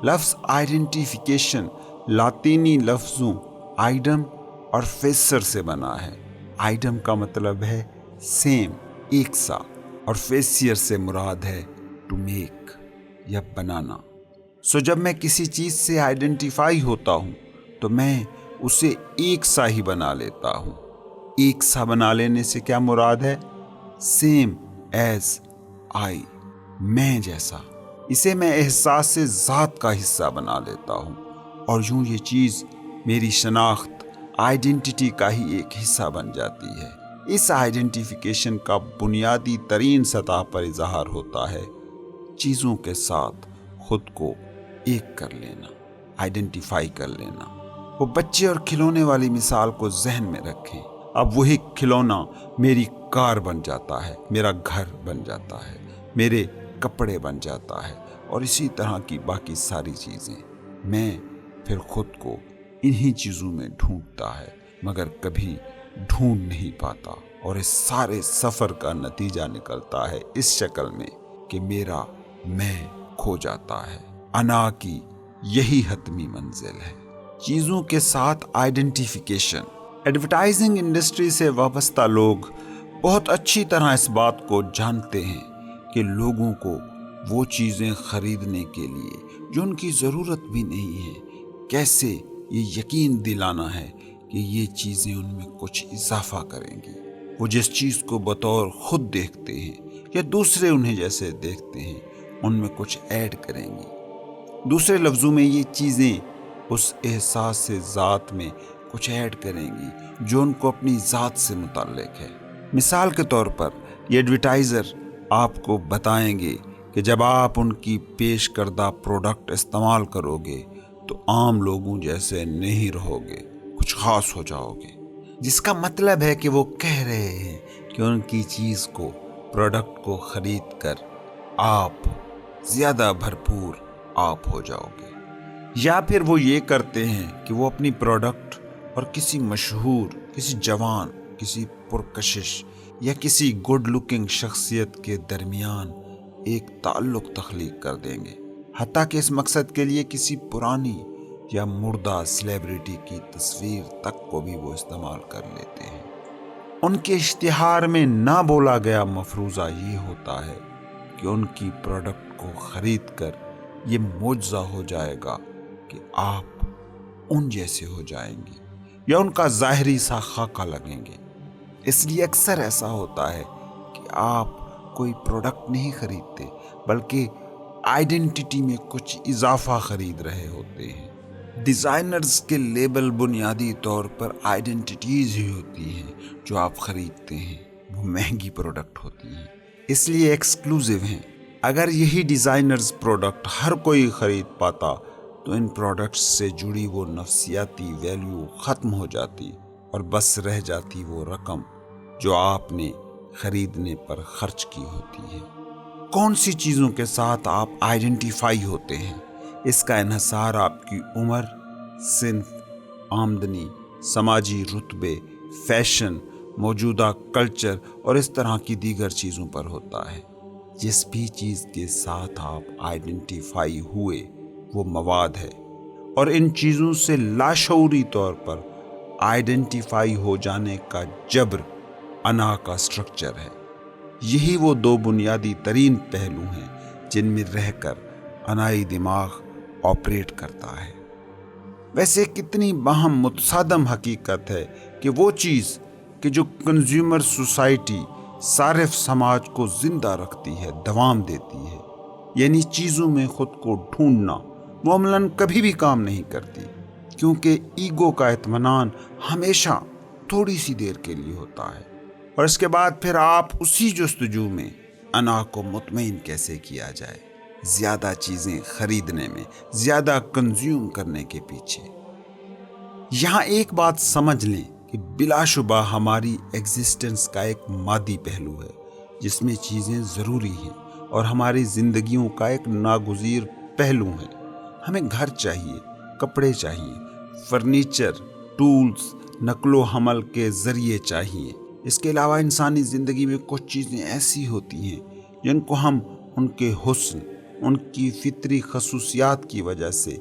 لفظ آئیڈینٹیفیکیشن لاطینی لفظوں آئیڈم اور فیسر سے بنا ہے۔ آئیڈم کا مطلب ہے سیم، ایک سا، اور فیسیر سے مراد ہے ٹو میک، یا بنانا۔ جب میں کسی چیز سے آئیڈینٹیفائی ہوتا ہوں تو میں اسے ایک سا ہی بنا لیتا ہوں۔ ایک سا بنا لینے سے کیا مراد ہے؟ سیم ایز آئی، میں جیسا۔ اسے میں احساس ذات کا حصہ بنا لیتا ہوں، اور یوں یہ چیز میری شناخت، آئیڈینٹی کا ہی ایک حصہ بن جاتی ہے۔ اس آئیڈینٹیفیکیشن کا بنیادی ترین سطح پر اظہار ہوتا ہے چیزوں کے ساتھ خود کو ایک کر لینا، آئیڈینٹیفائی کر لینا۔ وہ بچے اور کھلونے والی مثال کو ذہن میں رکھیں۔ اب وہی کھلونا میری کار بن جاتا ہے، میرا گھر بن جاتا ہے، میرے کپڑے بن جاتا ہے، اور اسی طرح کی باقی ساری چیزیں۔ میں پھر خود کو انہی چیزوں میں ڈھونڈتا ہے، مگر کبھی ڈھونڈ نہیں پاتا، اور اس سارے سفر کا نتیجہ نکلتا ہے اس شکل میں کہ میرا میں کھو جاتا ہے۔ انا کی یہی حتمی منزل ہے، چیزوں کے ساتھ آئیڈینٹیفیکیشن۔ ایڈورٹائزنگ انڈسٹری سے وابستہ لوگ بہت اچھی طرح اس بات کو جانتے ہیں کہ لوگوں کو وہ چیزیں خریدنے کے لیے جو ان کی ضرورت بھی نہیں ہے، کیسے یہ یقین دلانا ہے کہ یہ چیزیں ان میں کچھ اضافہ کریں گی۔ وہ جس چیز کو بطور خود دیکھتے ہیں یا دوسرے انہیں جیسے دیکھتے ہیں، ان میں کچھ ایڈ کریں گی۔ دوسرے لفظوں میں یہ چیزیں اس احساس سے ذات میں کچھ ایڈ کریں گی جو ان کو اپنی ذات سے متعلق ہے۔ مثال کے طور پر یہ ایڈورٹائزر آپ کو بتائیں گے کہ جب آپ ان کی پیش کردہ پروڈکٹ استعمال کرو گے تو عام لوگوں جیسے نہیں رہو گے، کچھ خاص ہو جاؤ گے، جس کا مطلب ہے کہ وہ کہہ رہے ہیں کہ ان کی چیز کو، پروڈکٹ کو خرید کر آپ زیادہ بھرپور آپ ہو جاؤ گے۔ یا پھر وہ یہ کرتے ہیں کہ وہ اپنی پروڈکٹ اور کسی مشہور، کسی جوان، کسی پرکشش یا کسی گڈ لکنگ شخصیت کے درمیان ایک تعلق تخلیق کر دیں گے، حتیٰ کہ اس مقصد کے لیے کسی پرانی یا مردہ سیلیبریٹی کی تصویر تک کو بھی وہ استعمال کر لیتے ہیں۔ ان کے اشتہار میں نہ بولا گیا مفروضہ یہ ہوتا ہے کہ ان کی پروڈکٹ کو خرید کر یہ معجزہ ہو جائے گا کہ آپ ان جیسے ہو جائیں گے یا ان کا ظاہری سا خاکہ لگیں گے۔ اس لیے اکثر ایسا ہوتا ہے کہ آپ کوئی پروڈکٹ نہیں خریدتے، بلکہ آئیڈینٹی میں کچھ اضافہ خرید رہے ہوتے ہیں۔ ڈیزائنرز کے لیبل بنیادی طور پر آئیڈینٹیز ہی ہوتی ہیں جو آپ خریدتے ہیں، وہ مہنگی پروڈکٹ ہوتی ہیں، اس لیے ایکسکلوزیو ہیں۔ اگر یہی ڈیزائنرز پروڈکٹ ہر کوئی خرید پاتا تو ان پروڈکٹس سے جڑی وہ نفسیاتی ویلیو ختم ہو جاتی اور بس رہ جاتی وہ رقم جو آپ نے خریدنے پر خرچ کی ہوتی ہے۔ کون سی چیزوں کے ساتھ آپ آئیڈینٹیفائی ہوتے ہیں، اس کا انحصار آپ کی عمر، صنف، آمدنی، سماجی رتبے، فیشن، موجودہ کلچر اور اس طرح کی دیگر چیزوں پر ہوتا ہے۔ جس بھی چیز کے ساتھ آپ آئیڈینٹیفائی ہوئے وہ مواد ہے، اور ان چیزوں سے لاشعوری طور پر آئیڈینٹیفائی ہو جانے کا جبر انا کا سٹرکچر ہے۔ یہی وہ دو بنیادی ترین پہلو ہیں جن میں رہ کر انائی دماغ آپریٹ کرتا ہے۔ ویسے کتنی باہم متصادم حقیقت ہے کہ وہ چیز کہ جو کنزیومر سوسائٹی، صارف سماج کو زندہ رکھتی ہے، دوام دیتی ہے، یعنی چیزوں میں خود کو ڈھونڈنا، وہ عملاً کبھی بھی کام نہیں کرتی، کیونکہ ایگو کا اطمینان ہمیشہ تھوڑی سی دیر کے لیے ہوتا ہے، اور اس کے بعد پھر آپ اسی جستجو میں انا کو مطمئن کیسے کیا جائے، زیادہ چیزیں خریدنے میں، زیادہ کنزیوم کرنے کے پیچھے۔ یہاں ایک بات سمجھ لیں کہ بلا شبہ ہماری ایگزسٹنس کا ایک مادی پہلو ہے جس میں چیزیں ضروری ہیں، اور ہماری زندگیوں کا ایک ناگزیر پہلو ہے۔ ہمیں گھر چاہیے، کپڑے چاہیے، فرنیچر، ٹولز، نقل و حمل کے ذریعے چاہیے۔ اس کے علاوہ انسانی زندگی میں کچھ چیزیں ایسی ہوتی ہیں جن کو ہم ان کے حسن، ان کی فطری خصوصیات کی وجہ سے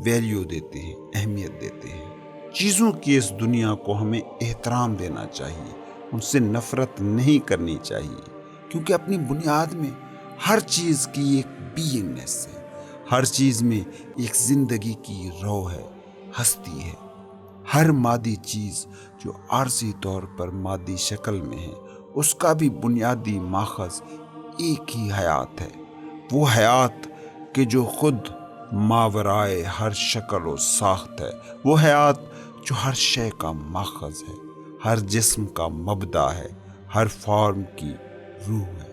ویلیو دیتے ہیں، اہمیت دیتے ہیں۔ چیزوں کی اس دنیا کو ہمیں احترام دینا چاہیے، ان سے نفرت نہیں کرنی چاہیے، کیونکہ اپنی بنیاد میں ہر چیز کی ایک بینگنیس سے۔ ہر چیز میں ایک زندگی کی روح ہے، ہستی ہے۔ ہر مادی چیز جو عارضی طور پر مادی شکل میں ہے، اس کا بھی بنیادی ماخذ ایک ہی حیات ہے، وہ حیات کہ جو خود ماورائے ہر شکل و ساخت ہے، وہ حیات جو ہر شے کا ماخذ ہے، ہر جسم کا مبدا ہے، ہر فارم کی روح ہے۔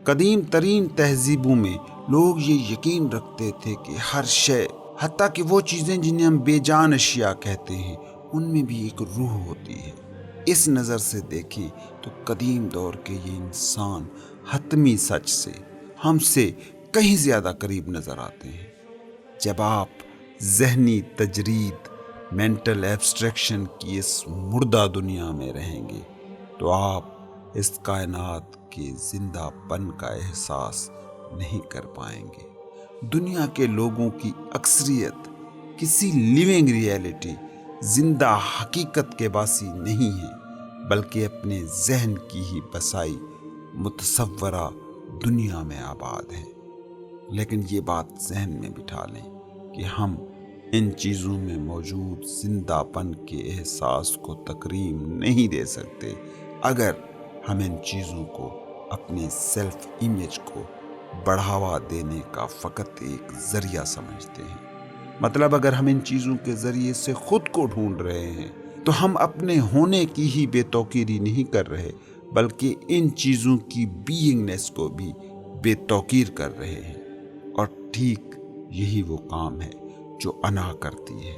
قدیم ترین تہذیبوں میں لوگ یہ یقین رکھتے تھے کہ ہر شے، حتیٰ کہ وہ چیزیں جنہیں ہم بے جان اشیاء کہتے ہیں، ان میں بھی ایک روح ہوتی ہے۔ اس نظر سے دیکھیں تو قدیم دور کے یہ انسان حتمی سچ سے ہم سے کہیں زیادہ قریب نظر آتے ہیں۔ جب آپ ذہنی تجرید، مینٹل ایبسٹریکشن کی اس مردہ دنیا میں رہیں گے تو آپ اس کائنات کے زندہ پن کا احساس نہیں کر پائیں گے۔ دنیا کے لوگوں کی اکثریت کسی لیونگ ریئلٹی، زندہ حقیقت کے باسی نہیں ہے، بلکہ اپنے ذہن کی ہی بسائی متصورہ دنیا میں آباد ہے۔ لیکن یہ بات ذہن میں بٹھا لیں کہ ہم ان چیزوں میں موجود زندہ پن کے احساس کو تکریم نہیں دے سکتے اگر ہم ان چیزوں کو اپنے سیلف امیج کو بڑھاوا دینے کا فقط ایک ذریعہ سمجھتے ہیں۔ مطلب اگر ہم ان چیزوں کے ذریعے سے خود کو ڈھونڈ رہے ہیں تو ہم اپنے ہونے کی ہی بے توقیری نہیں کر رہے، بلکہ ان چیزوں کی بینگنیس کو بھی بے توقیر کر رہے ہیں۔ اور ٹھیک یہی وہ کام ہے جو انا کرتی ہے۔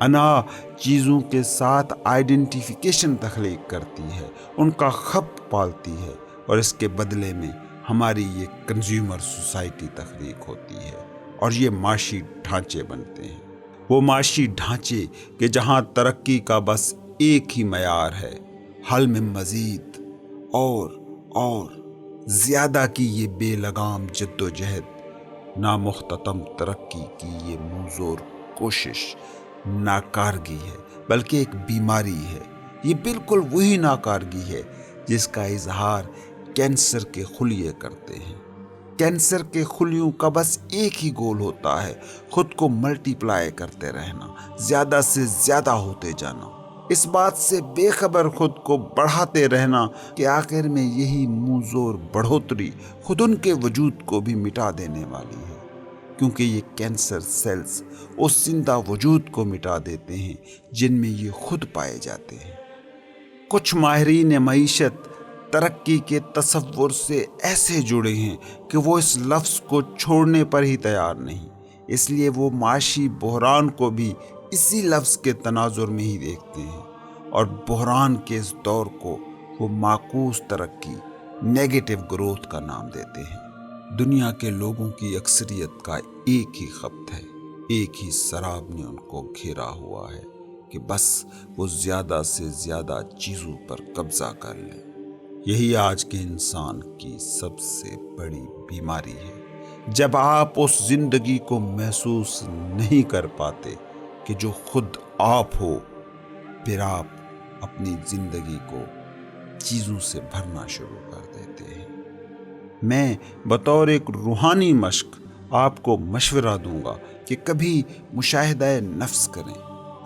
انا چیزوں کے ساتھ آئیڈینٹیفیکیشن تخلیق کرتی ہے، ان کا خپ پالتی ہے، اور اس کے بدلے میں ہماری یہ کنزیومر سوسائٹی تخلیق ہوتی ہے، اور یہ معاشی ڈھانچے بنتے ہیں۔ وہ معاشی ڈھانچے کہ جہاں ترقی کا بس ایک ہی معیار ہے، حل میں مزید اور زیادہ کی یہ بے لگام جد و جہد، نامختتم ترقی کی یہ منظور کوشش ناکارگی ہے، بلکہ ایک بیماری ہے۔ یہ بالکل وہی ناکارگی ہے جس کا اظہار کینسر کے خلیے کرتے ہیں۔ کینسر کے خلیوں کا بس ایک ہی گول ہوتا ہے، خود کو ملٹی پلائی کرتے رہنا، زیادہ سے زیادہ ہوتے جانا، اس بات سے بے خبر خود کو بڑھاتے رہنا کہ آخر میں یہی منہ زور بڑھوتری خود ان کے وجود کو بھی مٹا دینے والی ہے، کیونکہ یہ کینسر سیلز اس زندہ وجود کو مٹا دیتے ہیں جن میں یہ خود پائے جاتے ہیں۔ کچھ ماہرین معیشت ترقی کے تصور سے ایسے جڑے ہیں کہ وہ اس لفظ کو چھوڑنے پر ہی تیار نہیں، اس لیے وہ معاشی بحران کو بھی اسی لفظ کے تناظر میں ہی دیکھتے ہیں، اور بحران کے اس دور کو وہ معکوس ترقی، نیگیٹو گروتھ کا نام دیتے ہیں۔ دنیا کے لوگوں کی اکثریت کا ایک ہی خط ہے، ایک ہی سراب نے ان کو گھیرا ہوا ہے کہ بس وہ زیادہ سے زیادہ چیزوں پر قبضہ کر لیں۔ یہی آج کے انسان کی سب سے بڑی بیماری ہے۔ جب آپ اس زندگی کو محسوس نہیں کر پاتے کہ جو خود آپ ہو، پھر آپ اپنی زندگی کو چیزوں سے بھرنا شروع کر دیتے ہیں۔ میں بطور ایک روحانی مشق آپ کو مشورہ دوں گا کہ کبھی مشاہدہ نفس کریں،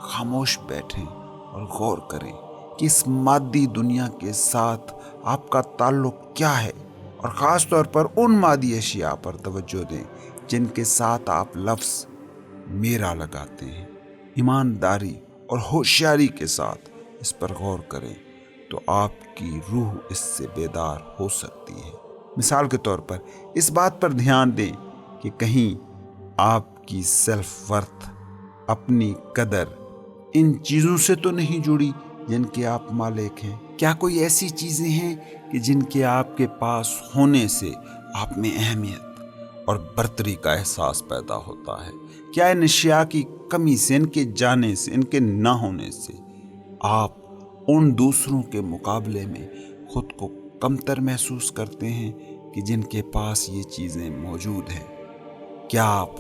خاموش بیٹھیں اور غور کریں کہ اس مادی دنیا کے ساتھ آپ کا تعلق کیا ہے، اور خاص طور پر ان مادی اشیاء پر توجہ دیں جن کے ساتھ آپ لفظ میرا لگاتے ہیں۔ ایمانداری اور ہوشیاری کے ساتھ اس پر غور کریں تو آپ کی روح اس سے بیدار ہو سکتی ہے۔ مثال کے طور پر اس بات پر دھیان دیں کہ کہیں آپ کی سیلف ورتھ، اپنی قدر ان چیزوں سے تو نہیں جڑی جن کے آپ مالک ہیں۔ کیا کوئی ایسی چیزیں ہیں کہ جن کے آپ کے پاس ہونے سے آپ میں اہمیت اور برتری کا احساس پیدا ہوتا ہے؟ کیا ان اشیاء کی کمی سے، ان کے جانے سے، ان کے نہ ہونے سے آپ ان دوسروں کے مقابلے میں خود کو کمتر محسوس کرتے ہیں کہ جن کے پاس یہ چیزیں موجود ہیں؟ کیا آپ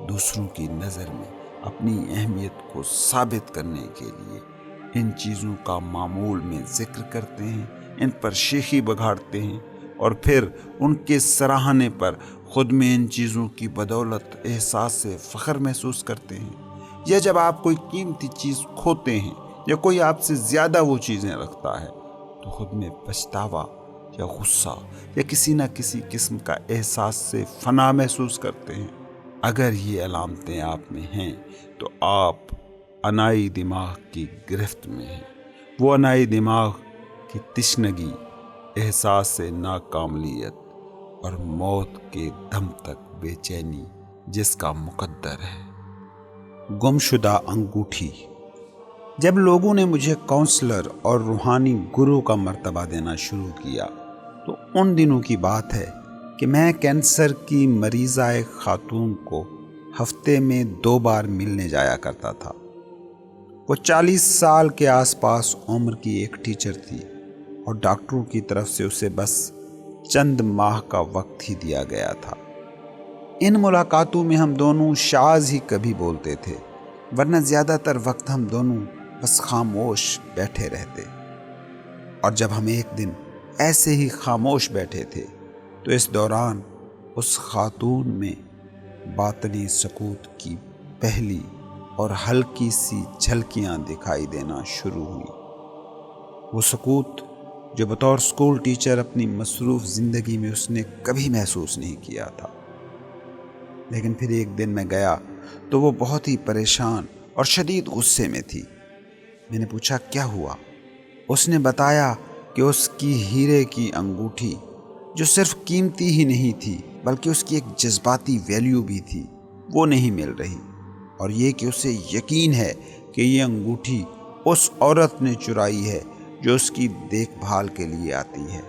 دوسروں کی نظر میں اپنی اہمیت کو ثابت کرنے کے لیے ان چیزوں کا معمول میں ذکر کرتے ہیں، ان پر شیخی بگاڑتے ہیں، اور پھر ان کے سراہنے پر خود میں ان چیزوں کی بدولت احساس سے فخر محسوس کرتے ہیں، یا جب آپ کوئی قیمتی چیز کھوتے ہیں یا کوئی آپ سے زیادہ وہ چیزیں رکھتا ہے تو خود میں پچھتاوا یا غصہ یا کسی نہ کسی قسم کا احساس سے فنا محسوس کرتے ہیں؟ اگر یہ علامتیں آپ میں ہیں تو آپ انائی دماغ کی گرفت میں ہیں، وہ انائی دماغ کی تشنگی، احساس سے ناکاملیت اور موت کے دم تک بے چینی جس کا مقدر ہے۔ گمشدہ انگوٹھی۔ جب لوگوں نے مجھے کونسلر اور روحانی گرو کا مرتبہ دینا شروع کیا تو ان دنوں کی بات ہے کہ میں کینسر کی مریضہ ایک خاتون کو ہفتے میں 2 بار ملنے جایا کرتا تھا۔ وہ 40 سال کے آس پاس عمر کی ایک ٹیچر تھی اور ڈاکٹروں کی طرف سے اسے بس چند ماہ کا وقت ہی دیا گیا تھا۔ ان ملاقاتوں میں ہم دونوں شاذ ہی کبھی بولتے تھے، ورنہ زیادہ تر وقت ہم دونوں بس خاموش بیٹھے رہتے۔ اور جب ہم ایک دن ایسے ہی خاموش بیٹھے تھے تو اس دوران اس خاتون میں باطنی سکوت کی پہلی اور ہلکی سی جھلکیاں دکھائی دینا شروع ہوئی۔ وہ سکوت جو بطور اسکول ٹیچر اپنی مصروف زندگی میں اس نے کبھی محسوس نہیں کیا تھا۔ لیکن پھر ایک دن میں گیا تو وہ بہت ہی پریشان اور شدید غصے میں تھی۔ میں نے پوچھا کیا ہوا؟ اس نے بتایا کہ اس کی ہیرے کی انگوٹھی، جو صرف قیمتی ہی نہیں تھی بلکہ اس کی ایک جذباتی ویلیو بھی تھی، وہ نہیں مل رہی، اور یہ کہ اسے یقین ہے کہ یہ انگوٹھی اس عورت نے چرائی ہے جو اس کی دیکھ بھال کے لیے آتی ہے۔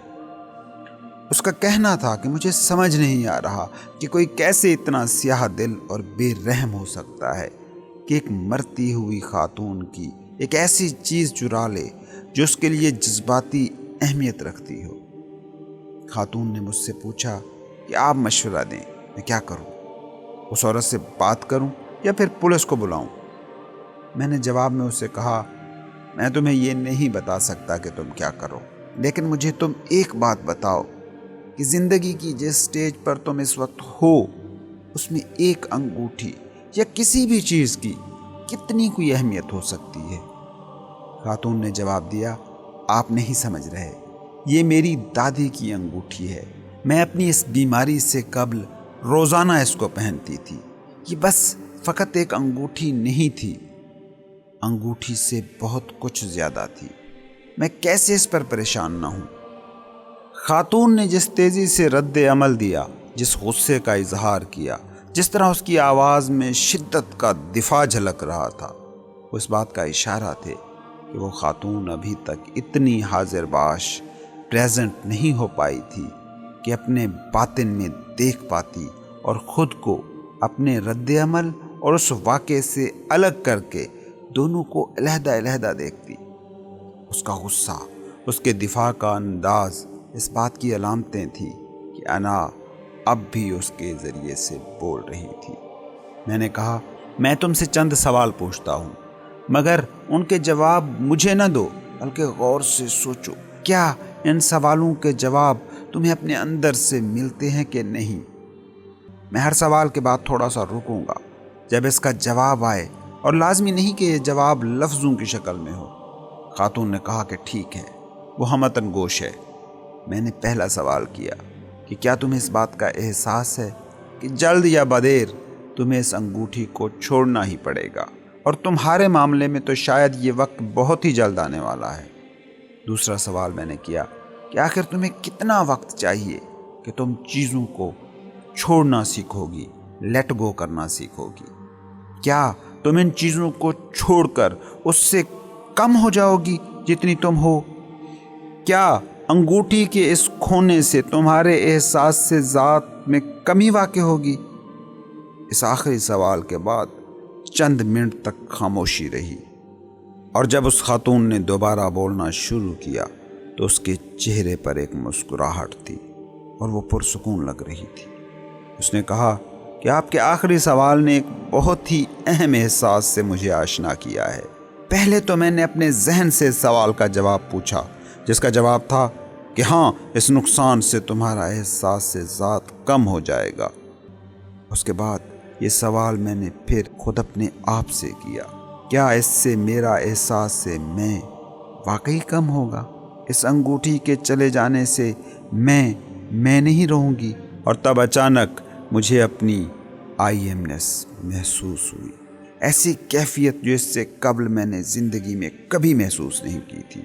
اس کا کہنا تھا کہ مجھے سمجھ نہیں آ رہا کہ کوئی کیسے اتنا سیاہ دل اور بے رحم ہو سکتا ہے کہ ایک مرتی ہوئی خاتون کی ایک ایسی چیز چرا لے جو اس کے لیے جذباتی اہمیت رکھتی ہو۔ خاتون نے مجھ سے پوچھا کہ آپ مشورہ دیں، میں کیا کروں؟ اس عورت سے بات کروں یا پھر پولیس کو بلاؤں؟ میں نے جواب میں اسے کہا، میں تمہیں یہ نہیں بتا سکتا کہ تم کیا کرو، لیکن مجھے تم ایک بات بتاؤ کہ زندگی کی جس سٹیج پر تم اس وقت ہو اس میں ایک انگوٹھی یا کسی بھی چیز کی کتنی کوئی اہمیت ہو سکتی ہے؟ خاتون نے جواب دیا، آپ نہیں سمجھ رہے، یہ میری دادی کی انگوٹھی ہے۔ میں اپنی اس بیماری سے قبل روزانہ اس کو پہنتی تھی۔ یہ بس فقط ایک انگوٹھی نہیں تھی، انگوٹھی سے بہت کچھ زیادہ تھی۔ میں کیسے اس پر پریشان نہ ہوں؟ خاتون نے جس تیزی سے رد عمل دیا، جس غصے کا اظہار کیا، جس طرح اس کی آواز میں شدت کا دفاع جھلک رہا تھا، اس بات کا اشارہ تھے کہ وہ خاتون ابھی تک اتنی حاضر باش پریزنٹ نہیں ہو پائی تھی کہ اپنے باطن میں دیکھ پاتی اور خود کو اپنے رد عمل اور اس واقعے سے الگ کر کے دونوں کو علیحدہ علیحدہ دیکھتی۔ اس کا غصہ، اس کے دفاع کا انداز اس بات کی علامتیں تھیں کہ انا اب بھی اس کے ذریعے سے بول رہی تھی۔ میں نے کہا، میں تم سے چند سوال پوچھتا ہوں، مگر ان کے جواب مجھے نہ دو بلکہ غور سے سوچو، کیا ان سوالوں کے جواب تمہیں اپنے اندر سے ملتے ہیں کہ نہیں؟ میں ہر سوال کے بعد تھوڑا سا رکوں گا جب اس کا جواب آئے، اور لازمی نہیں کہ یہ جواب لفظوں کی شکل میں ہو۔ خاتون نے کہا کہ ٹھیک ہے، وہ ہمتن گوش ہے۔ میں نے پہلا سوال کیا کہ کیا تمہیں اس بات کا احساس ہے کہ جلد یا بدیر تمہیں اس انگوٹھی کو چھوڑنا ہی پڑے گا، اور تمہارے معاملے میں تو شاید یہ وقت بہت ہی جلد آنے والا ہے؟ دوسرا سوال میں نے کیا کہ آخر تمہیں کتنا وقت چاہیے کہ تم چیزوں کو چھوڑنا سیکھو گی، لیٹ گو کرنا سیکھو گی؟ کیا تم ان چیزوں کو چھوڑ کر اس سے کم ہو جاؤ گی جتنی تم ہو؟ کیا انگوٹھی کے اس کھونے سے تمہارے احساس سے ذات میں کمی واقع ہوگی؟ اس آخری سوال کے بعد چند منٹ تک خاموشی رہی، اور جب اس خاتون نے دوبارہ بولنا شروع کیا تو اس کے چہرے پر ایک مسکراہٹ تھی اور وہ پرسکون لگ رہی تھی۔ اس نے کہا کہ آپ کے آخری سوال نے ایک بہت ہی اہم احساس سے مجھے آشنا کیا ہے۔ پہلے تو میں نے اپنے ذہن سے اس سوال کا جواب پوچھا، جس کا جواب تھا کہ ہاں اس نقصان سے تمہارا احساس ذات کم ہو جائے گا۔ اس کے بعد یہ سوال میں نے پھر خود اپنے آپ سے کیا، کیا اس سے میرا احساس میں واقعی کم ہوگا؟ اس انگوٹھی کے چلے جانے سے میں نہیں رہوں گی؟ اور تب اچانک مجھے اپنی آئی ایم نیس محسوس ہوئی، ایسی کیفیت جو اس سے قبل میں نے زندگی میں کبھی محسوس نہیں کی تھی۔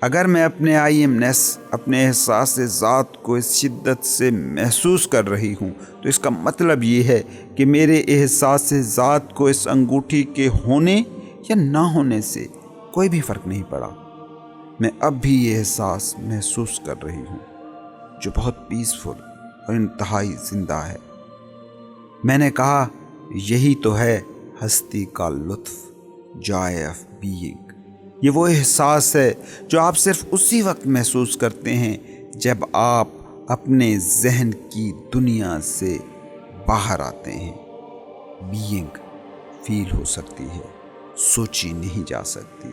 اگر میں اپنے آئی ایم نیس، اپنے احساس ذات کو اس شدت سے محسوس کر رہی ہوں تو اس کا مطلب یہ ہے کہ میرے احساس ذات کو اس انگوٹھی کے ہونے یا نہ ہونے سے کوئی بھی فرق نہیں پڑا۔ میں اب بھی یہ احساس محسوس کر رہی ہوں جو بہت پیسفل اور انتہائی زندہ ہے۔ میں نے کہا، یہی تو ہے ہستی کا لطف، جوائے آف بینگ۔ یہ وہ احساس ہے جو آپ صرف اسی وقت محسوس کرتے ہیں جب آپ اپنے ذہن کی دنیا سے باہر آتے ہیں۔ بینگ فیل ہو سکتی ہے، سوچی نہیں جا سکتی،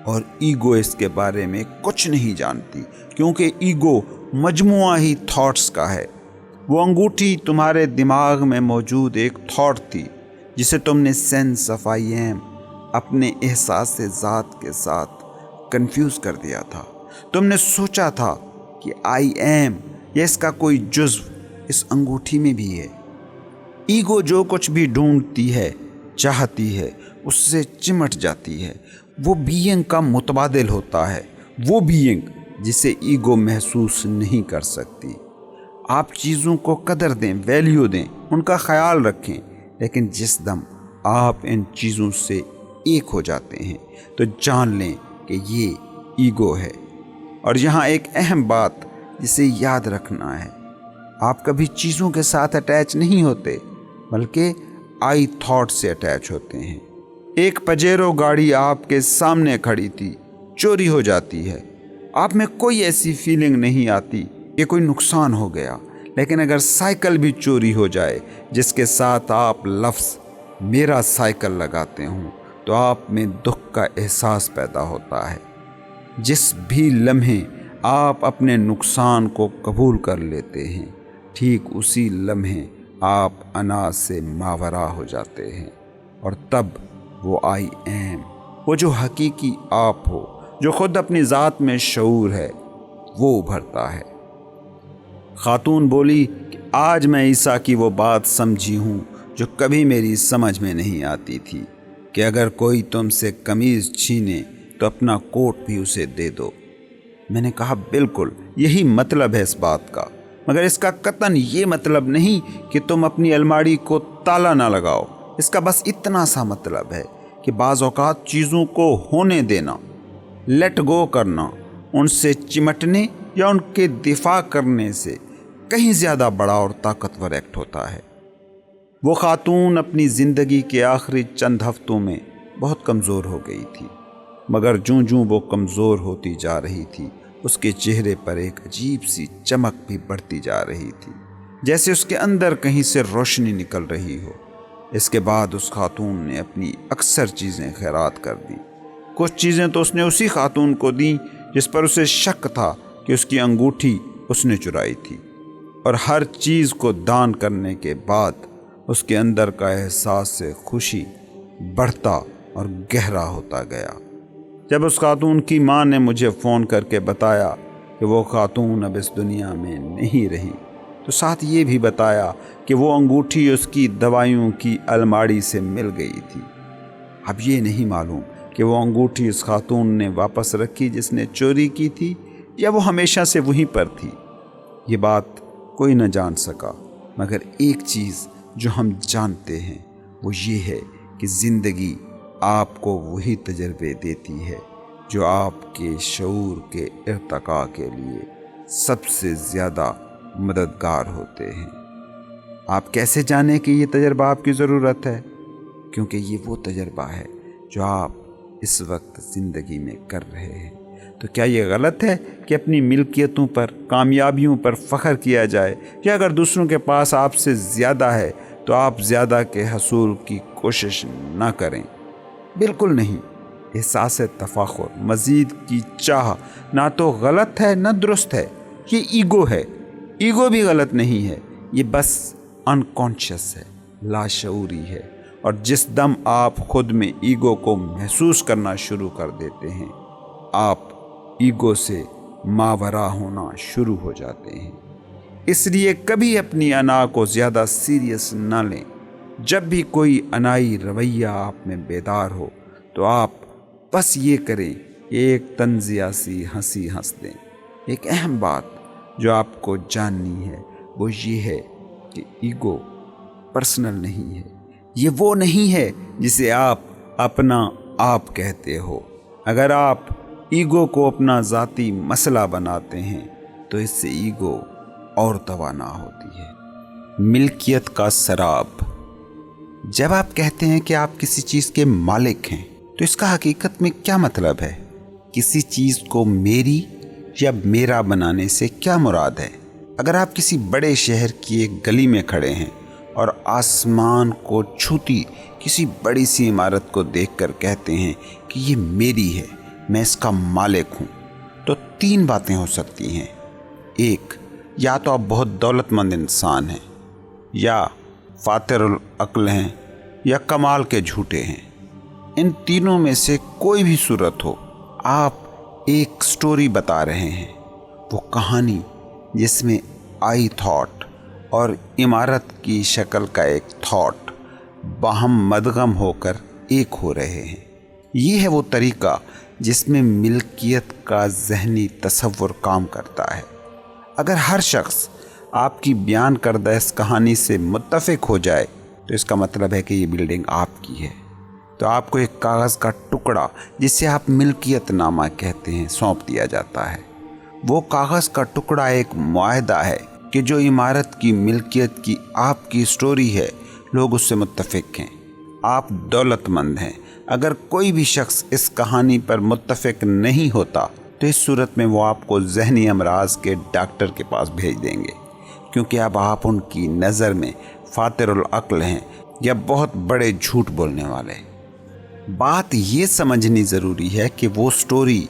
اور ایگو اس کے بارے میں کچھ نہیں جانتی، کیونکہ ایگو مجموعہ ہی تھاٹس کا ہے۔ وہ انگوٹھی تمہارے دماغ میں موجود ایک تھاٹ تھی جسے تم نے سینس آف آئی ایم، اپنے احساس ذات کے ساتھ کنفیوز کر دیا تھا۔ تم نے سوچا تھا کہ آئی ایم یا اس کا کوئی جزو اس انگوٹھی میں بھی ہے۔ ایگو جو کچھ بھی ڈھونڈتی ہے، چاہتی ہے، اس سے چمٹ جاتی ہے۔ وہ بینگ کا متبادل ہوتا ہے، وہ بینگ جسے ایگو محسوس نہیں کر سکتی۔ آپ چیزوں کو قدر دیں، ویلیو دیں، ان کا خیال رکھیں، لیکن جس دم آپ ان چیزوں سے ایک ہو جاتے ہیں تو جان لیں کہ یہ ایگو ہے۔ اور یہاں ایک اہم بات جسے یاد رکھنا ہے، آپ کبھی چیزوں کے ساتھ اٹیچ نہیں ہوتے، بلکہ آئی تھاٹ سے اٹیچ ہوتے ہیں۔ ایک پجیرو گاڑی آپ کے سامنے کھڑی تھی، چوری ہو جاتی ہے، آپ میں کوئی ایسی فیلنگ نہیں آتی کہ کوئی نقصان ہو گیا، لیکن اگر سائیکل بھی چوری ہو جائے جس کے ساتھ آپ لفظ میرا سائیکل لگاتے ہوں تو آپ میں دکھ کا احساس پیدا ہوتا ہے۔ جس بھی لمحے آپ اپنے نقصان کو قبول کر لیتے ہیں، ٹھیک اسی لمحے آپ انا سے ماورا ہو جاتے ہیں، اور تب وہ آئی ایم، وہ جو حقیقی آپ ہو، جو خود اپنی ذات میں شعور ہے، وہ ابھرتا ہے۔ خاتون بولی کہ آج میں عیسیٰ کی وہ بات سمجھی ہوں جو کبھی میری سمجھ میں نہیں آتی تھی، کہ اگر کوئی تم سے قمیض چھینے تو اپنا کوٹ بھی اسے دے دو۔ میں نے کہا، بالکل یہی مطلب ہے اس بات کا، مگر اس کا قطعاً یہ مطلب نہیں کہ تم اپنی الماری کو تالا نہ لگاؤ۔ اس کا بس اتنا سا مطلب ہے کہ بعض اوقات چیزوں کو ہونے دینا، لیٹ گو کرنا، ان سے چمٹنے یا ان کے دفاع کرنے سے کہیں زیادہ بڑا اور طاقتور ایکٹ ہوتا ہے۔ وہ خاتون اپنی زندگی کے آخری چند ہفتوں میں بہت کمزور ہو گئی تھی، مگر جوں وہ کمزور ہوتی جا رہی تھی، اس کے چہرے پر ایک عجیب سی چمک بھی بڑھتی جا رہی تھی، جیسے اس کے اندر کہیں سے روشنی نکل رہی ہو۔ اس کے بعد اس خاتون نے اپنی اکثر چیزیں خیرات کر دی۔ کچھ چیزیں تو اس نے اسی خاتون کو دیں جس پر اسے شک تھا کہ اس کی انگوٹھی اس نے چرائی تھی، اور ہر چیز کو دان کرنے کے بعد اس کے اندر کا احساس سے خوشی بڑھتا اور گہرا ہوتا گیا۔ جب اس خاتون کی ماں نے مجھے فون کر کے بتایا کہ وہ خاتون اب اس دنیا میں نہیں رہی، تو ساتھ یہ بھی بتایا کہ وہ انگوٹھی اس کی دوائیوں کی الماڑی سے مل گئی تھی۔ اب یہ نہیں معلوم کہ وہ انگوٹھی اس خاتون نے واپس رکھی جس نے چوری کی تھی، یا وہ ہمیشہ سے وہیں پر تھی۔ یہ بات کوئی نہ جان سکا، مگر ایک چیز جو ہم جانتے ہیں وہ یہ ہے کہ زندگی آپ کو وہی تجربے دیتی ہے جو آپ کے شعور کے ارتقاء کے لیے سب سے زیادہ مددگار ہوتے ہیں۔ آپ کیسے جانیں کہ یہ تجربہ آپ کی ضرورت ہے؟ کیونکہ یہ وہ تجربہ ہے جو آپ اس وقت زندگی میں کر رہے ہیں۔ تو کیا یہ غلط ہے کہ اپنی ملکیتوں پر، کامیابیوں پر فخر کیا جائے، یا اگر دوسروں کے پاس آپ سے زیادہ ہے تو آپ زیادہ کے حصول کی کوشش نہ کریں؟ بالکل نہیں۔ احساس تفاخر، مزید کی چاہ نہ تو غلط ہے نہ درست ہے، یہ ایگو ہے۔ ایگو بھی غلط نہیں ہے، یہ بس انکانشیس ہے، لاشعوری ہے، اور جس دم آپ خود میں ایگو کو محسوس کرنا شروع کر دیتے ہیں، آپ ایگو سے ماورا ہونا شروع ہو جاتے ہیں۔ اس لیے کبھی اپنی انا کو زیادہ سیریس نہ لیں۔ جب بھی کوئی انائی رویہ آپ میں بیدار ہو تو آپ بس یہ کریں کہ ایک طنزیہ سی ہنسی ہنس دیں۔ ایک اہم بات جو آپ کو جاننی ہے وہ یہ ہے کہ ایگو پرسنل نہیں ہے، یہ وہ نہیں ہے جسے آپ اپنا آپ کہتے ہو۔ اگر آپ ایگو کو اپنا ذاتی مسئلہ بناتے ہیں تو اس سے ایگو اور توانا ہوتی ہے۔ ملکیت کا سراب۔ جب آپ کہتے ہیں کہ آپ کسی چیز کے مالک ہیں تو اس کا حقیقت میں کیا مطلب ہے؟ کسی چیز کو میری یا میرا بنانے سے کیا مراد ہے؟ اگر آپ کسی بڑے شہر کی ایک گلی میں کھڑے ہیں اور آسمان کو چھوتی کسی بڑی سی عمارت کو دیکھ کر کہتے ہیں کہ یہ میری ہے، میں اس کا مالک ہوں، تو تین باتیں ہو سکتی ہیں۔ ایک، یا تو آپ بہت دولت مند انسان ہیں، یا فاتر العقل ہیں، یا کمال کے جھوٹے ہیں۔ ان تینوں میں سے کوئی بھی صورت ہو، آپ ایک سٹوری بتا رہے ہیں، وہ کہانی جس میں آئی تھاٹ اور عمارت کی شکل کا ایک تھاٹ باہم مدغم ہو کر ایک ہو رہے ہیں۔ یہ ہے وہ طریقہ جس میں ملکیت کا ذہنی تصور کام کرتا ہے۔ اگر ہر شخص آپ کی بیان کردہ اس کہانی سے متفق ہو جائے تو اس کا مطلب ہے کہ یہ بلڈنگ آپ کی ہے۔ تو آپ کو ایک کاغذ کا ٹکڑا جسے آپ ملکیت نامہ کہتے ہیں سونپ دیا جاتا ہے۔ وہ کاغذ کا ٹکڑا ایک معاہدہ ہے کہ جو عمارت کی ملکیت کی آپ کی سٹوری ہے، لوگ اس سے متفق ہیں۔ آپ دولت مند ہیں۔ اگر کوئی بھی شخص اس کہانی پر متفق نہیں ہوتا تو اس صورت میں وہ آپ کو ذہنی امراض کے ڈاکٹر کے پاس بھیج دیں گے، کیونکہ اب آپ ان کی نظر میں فاتر العقل ہیں یا بہت بڑے جھوٹ بولنے والے۔ بات یہ سمجھنی ضروری ہے کہ وہ سٹوری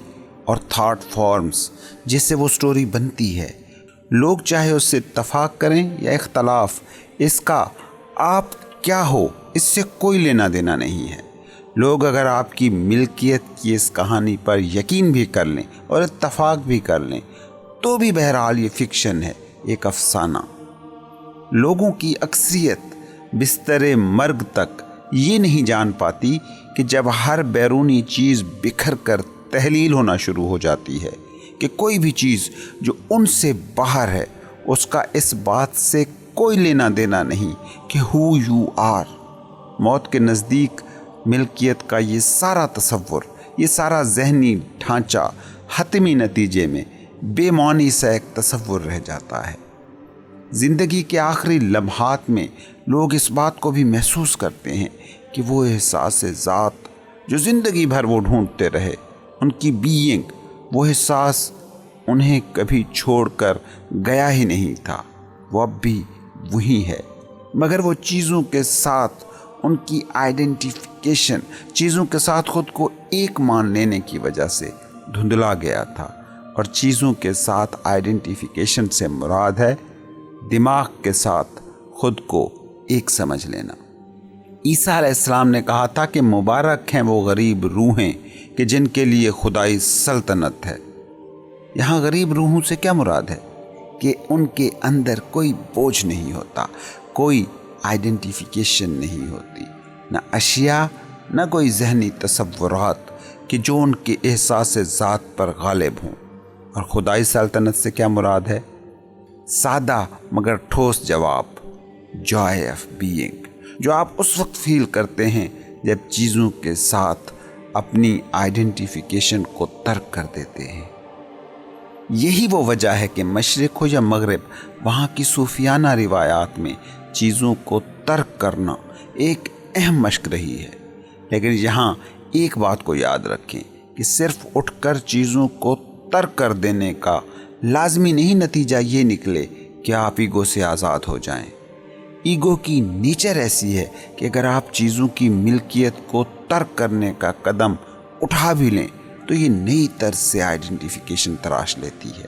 اور تھاٹ فارمز جس سے وہ سٹوری بنتی ہے، لوگ چاہے اس سے اتفاق کریں یا اختلاف، اس کا آپ کیا ہو اس سے کوئی لینا دینا نہیں ہے۔ لوگ اگر آپ کی ملکیت کی اس کہانی پر یقین بھی کر لیں اور اتفاق بھی کر لیں تو بھی بہرحال یہ فکشن ہے، ایک افسانہ۔ لوگوں کی اکثریت بستر مرگ تک یہ نہیں جان پاتی کہ جب ہر بیرونی چیز بکھر کر تحلیل ہونا شروع ہو جاتی ہے کہ کوئی بھی چیز جو ان سے باہر ہے اس کا اس بات سے کوئی لینا دینا نہیں کہ ہو یو آر۔ موت کے نزدیک ملکیت کا یہ سارا تصور، یہ سارا ذہنی ڈھانچہ حتمی نتیجے میں بے معنی سا ایک تصور رہ جاتا ہے۔ زندگی کے آخری لمحات میں لوگ اس بات کو بھی محسوس کرتے ہیں کہ وہ احساس ذات جو زندگی بھر وہ ڈھونڈتے رہے، ان کی بینگ، وہ احساس انہیں کبھی چھوڑ کر گیا ہی نہیں تھا، وہ اب بھی وہی ہے، مگر وہ چیزوں کے ساتھ ان کی آئیڈینٹیفیکیشن، چیزوں کے ساتھ خود کو ایک مان لینے کی وجہ سے دھندلا گیا تھا۔ اور چیزوں کے ساتھ آئیڈینٹیفیکیشن سے مراد ہے دماغ کے ساتھ خود کو ایک سمجھ لینا۔ عیسیٰ علیہ السلام نے کہا تھا کہ مبارک ہیں وہ غریب روحیں کہ جن کے لیے خدائی سلطنت ہے۔ یہاں غریب روحوں سے کیا مراد ہے؟ کہ ان کے اندر کوئی بوجھ نہیں ہوتا، کوئی آئیڈینٹیفیکیشن نہیں ہوتی، نہ اشیاء، نہ کوئی ذہنی تصورات کہ جو ان کے احساس ذات پر غالب ہوں۔ اور خدائی سلطنت سے کیا مراد ہے؟ سادہ مگر ٹھوس جواب، جوائے آف بینگ، جو آپ اس وقت فیل کرتے ہیں جب چیزوں کے ساتھ اپنی آئیڈینٹیفیکیشن کو ترک کر دیتے ہیں۔ یہی وہ وجہ ہے کہ مشرق ہو یا مغرب، وہاں کی صوفیانہ روایات میں چیزوں کو ترک کرنا ایک اہم مشق رہی ہے۔ لیکن یہاں ایک بات کو یاد رکھیں کہ صرف اٹھ کر چیزوں کو ترک کر دینے کا لازمی نہیں نتیجہ یہ نکلے کہ آپ ایگو سے آزاد ہو جائیں۔ ایگو کی نیچر ایسی ہے کہ اگر آپ چیزوں کی ملکیت کو ترک کرنے کا قدم اٹھا بھی لیں تو یہ نئی طرز سے آئیڈینٹیفیکیشن تراش لیتی ہے۔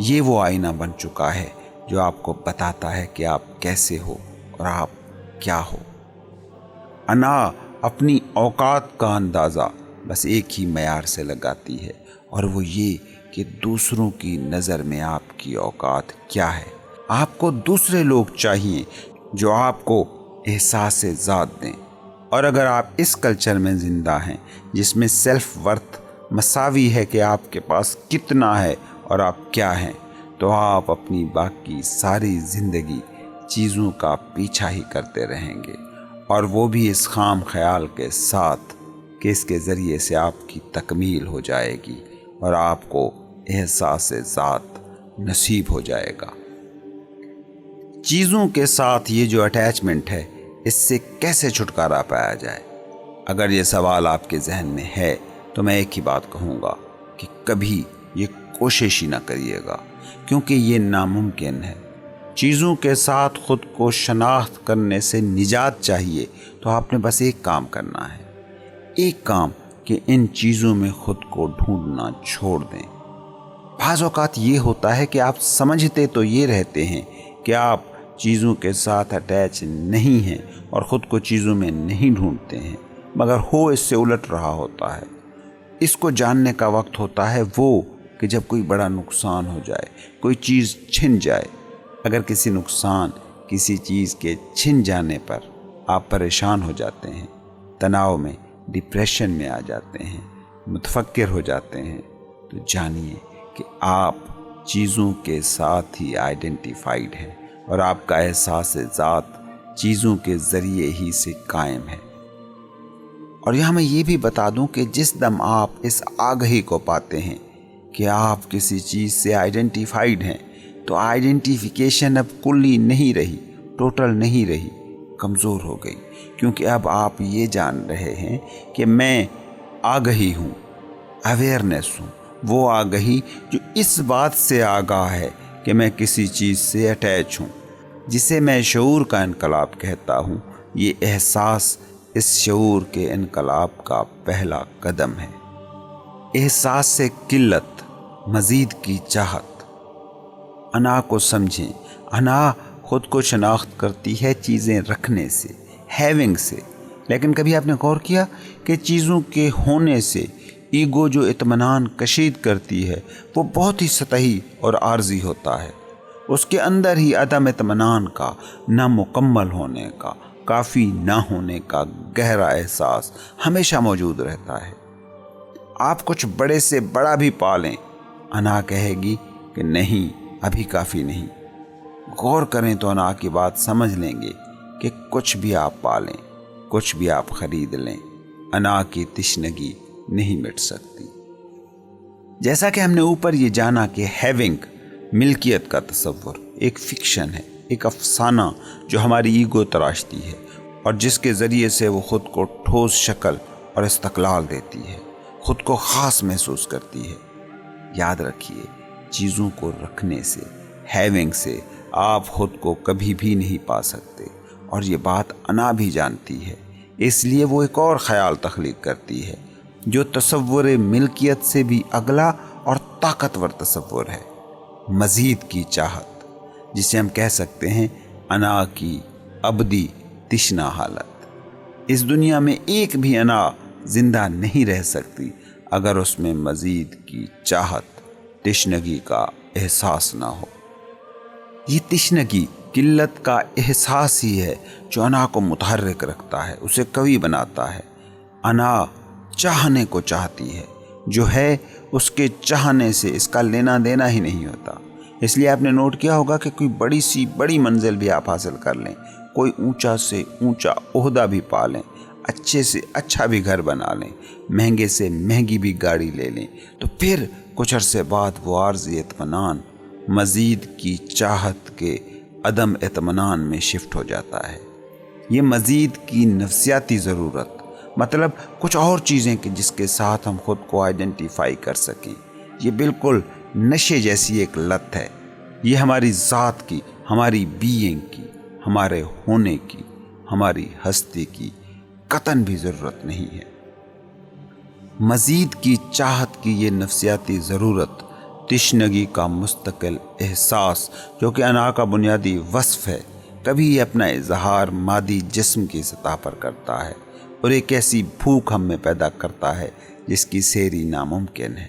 یہ وہ آئینہ بن چکا ہے جو آپ کو بتاتا ہے کہ آپ کیسے ہو اور آپ کیا ہو۔ انا اپنی اوقات کا اندازہ بس ایک ہی معیار سے لگاتی ہے، اور وہ یہ کہ دوسروں کی نظر میں آپ کی اوقات کیا ہے۔ آپ کو دوسرے لوگ چاہیے جو آپ کو احساس ذات دیں، اور اگر آپ اس کلچر میں زندہ ہیں جس میں سیلف ورتھ مساوی ہے کہ آپ کے پاس کتنا ہے اور آپ کیا ہیں، تو آپ اپنی باقی ساری زندگی چیزوں کا پیچھا ہی کرتے رہیں گے، اور وہ بھی اس خام خیال کے ساتھ کہ اس کے ذریعے سے آپ کی تکمیل ہو جائے گی اور آپ کو احساس ذات نصیب ہو جائے گا۔ چیزوں کے ساتھ یہ جو اٹیچمنٹ ہے، اس سے کیسے چھٹکارا پایا جائے؟ اگر یہ سوال آپ کے ذہن میں ہے تو میں ایک ہی بات کہوں گا کہ کبھی یہ کوشش ہی نہ کریے گا، کیونکہ یہ ناممکن ہے۔ چیزوں کے ساتھ خود کو شناخت کرنے سے نجات چاہیے تو آپ نے بس ایک کام کرنا ہے، ایک کام کہ ان چیزوں میں خود کو ڈھونڈنا چھوڑ دیں۔ بعض اوقات یہ ہوتا ہے کہ آپ سمجھتے تو یہ رہتے ہیں کہ آپ چیزوں کے ساتھ اٹیچ نہیں ہیں اور خود کو چیزوں میں نہیں ڈھونڈتے ہیں، مگر ہو اس سے الٹ رہا ہوتا ہے۔ اس کو جاننے کا وقت ہوتا ہے وہ کہ جب کوئی بڑا نقصان ہو جائے، کوئی چیز چھن جائے۔ اگر کسی چیز کے چھن جانے پر آپ پریشان ہو جاتے ہیں، تناؤ میں، ڈپریشن میں آ جاتے ہیں، متفکر ہو جاتے ہیں، تو جانیے کہ آپ چیزوں کے ساتھ ہی آئیڈینٹیفائیڈ ہیں، اور آپ کا احساس ذات چیزوں کے ذریعے ہی سے قائم ہے۔ اور یہاں میں یہ بھی بتا دوں کہ جس دم آپ اس آگہی کو پاتے ہیں کہ آپ کسی چیز سے آئیڈینٹیفائیڈ ہیں، تو آئیڈینٹیفیکیشن اب کلی نہیں رہی، ٹوٹل نہیں رہی، کمزور ہو گئی، کیونکہ اب آپ یہ جان رہے ہیں کہ میں آگہی ہوں، اویئرنیس ہوں، وہ آگہی جو اس بات سے آگاہ ہے کہ میں کسی چیز سے اٹیچ ہوں، جسے میں شعور کا انقلاب کہتا ہوں۔ یہ احساس اس شعور کے انقلاب کا پہلا قدم ہے۔ احساس سے قلت، مزید کی چاہت۔ انا کو سمجھیں، انا خود کو شناخت کرتی ہے چیزیں رکھنے سے، ہیونگ سے، لیکن کبھی آپ نے غور کیا کہ چیزوں کے ہونے سے ایگو جو اطمینان کشید کرتی ہے وہ بہت ہی سطحی اور عارضی ہوتا ہے۔ اس کے اندر ہی عدم اطمینان کا، نہ مکمل ہونے کا، کافی نہ ہونے کا گہرا احساس ہمیشہ موجود رہتا ہے۔ آپ کچھ بڑے سے بڑا بھی پالیں، انا کہے گی کہ نہیں، ابھی کافی نہیں۔ غور کریں تو انا کی بات سمجھ لیں گے کہ کچھ بھی آپ پالیں، کچھ بھی آپ خرید لیں، انا کی تشنگی نہیں مٹ سکتی۔ جیسا کہ ہم نے اوپر یہ جانا کہ ہیونگ، ملکیت کا تصور، ایک فکشن ہے، ایک افسانہ جو ہماری ایگو تراشتی ہے اور جس کے ذریعے سے وہ خود کو ٹھوس شکل اور استقلال دیتی ہے، خود کو خاص محسوس کرتی ہے۔ یاد رکھیے، چیزوں کو رکھنے سے، ہیونگ سے آپ خود کو کبھی بھی نہیں پا سکتے، اور یہ بات انا بھی جانتی ہے۔ اس لیے وہ ایک اور خیال تخلیق کرتی ہے جو تصور ملکیت سے بھی اگلا اور طاقتور تصور ہے، مزید کی چاہت، جسے ہم کہہ سکتے ہیں انا کی ابدی تشنا حالت۔ اس دنیا میں ایک بھی انا زندہ نہیں رہ سکتی اگر اس میں مزید کی چاہت، تشنگی کا احساس نہ ہو۔ یہ تشنگی، قلت کا احساس ہی ہے جو انا کو متحرک رکھتا ہے، اسے قوی بناتا ہے۔ انا چاہنے کو چاہتی ہے، جو ہے اس کے چاہنے سے اس کا لینا دینا ہی نہیں ہوتا۔ اس لیے آپ نے نوٹ کیا ہوگا کہ کوئی بڑی منزل بھی آپ حاصل کر لیں، کوئی اونچا سے اونچا عہدہ بھی پا لیں، اچھے سے اچھا بھی گھر بنا لیں، مہنگے سے مہنگی بھی گاڑی لے لیں، تو پھر کچھ عرصے بعد وہ عارضی اطمینان مزید کی چاہت کے عدم اطمینان میں شفٹ ہو جاتا ہے۔ یہ مزید کی نفسیاتی ضرورت، مطلب کچھ اور چیزیں کہ جس کے ساتھ ہم خود کو آئیڈینٹیفائی کر سکیں، یہ بالکل نشے جیسی ایک لت ہے۔ یہ ہماری ذات کی، ہماری بینگ کی، ہمارے ہونے کی، ہماری ہستی کی قطعاً بھی ضرورت نہیں ہے۔ مزید کی چاہت کی یہ نفسیاتی ضرورت تشنگی کا مستقل احساس جو کہ انا کا بنیادی وصف ہے، کبھی اپنا اظہار مادی جسم کی سطح پر کرتا ہے اور ایک ایسی بھوک ہم میں پیدا کرتا ہے جس کی سیری ناممکن ہے۔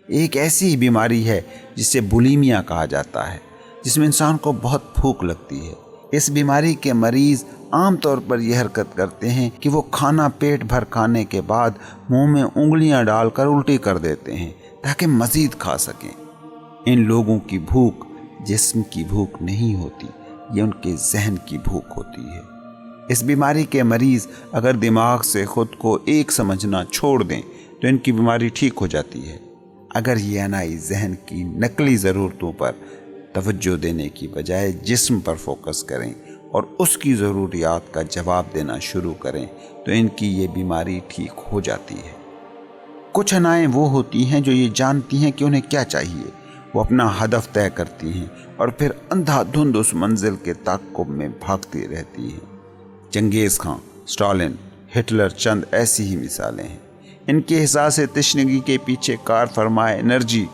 ایک ایسی بیماری ہے جسے بولیمیا کہا جاتا ہے، جس میں انسان کو بہت بھوک لگتی ہے۔ اس بیماری کے مریض عام طور پر یہ حرکت کرتے ہیں کہ وہ کھانا پیٹ بھر کھانے کے بعد منہ میں انگلیاں ڈال کر الٹی کر دیتے ہیں تاکہ مزید کھا سکیں۔ ان لوگوں کی بھوک جسم کی بھوک نہیں ہوتی، یہ ان کے ذہن کی بھوک ہوتی ہے۔ اس بیماری کے مریض اگر دماغ سے خود کو ایک سمجھنا چھوڑ دیں تو ان کی بیماری ٹھیک ہو جاتی ہے۔ اگر یہ انائی ذہن کی نقلی ضرورتوں پر توجہ دینے کی بجائے جسم پر فوکس کریں اور اس کی ضروریات کا جواب دینا شروع کریں تو ان کی یہ بیماری ٹھیک ہو جاتی ہے۔ کچھ انائیں وہ ہوتی ہیں جو یہ جانتی ہیں کہ انہیں کیا چاہیے، وہ اپنا ہدف طے کرتی ہیں اور پھر اندھا دھند اس منزل کے تعاقب میں بھاگتی رہتی ہیں۔ چنگیز خان، اسٹالن، ہٹلر چند ایسی ہی مثالیں ہیں۔ ان کے احساس تشنگی کے پیچھے کار فرمائے انرجی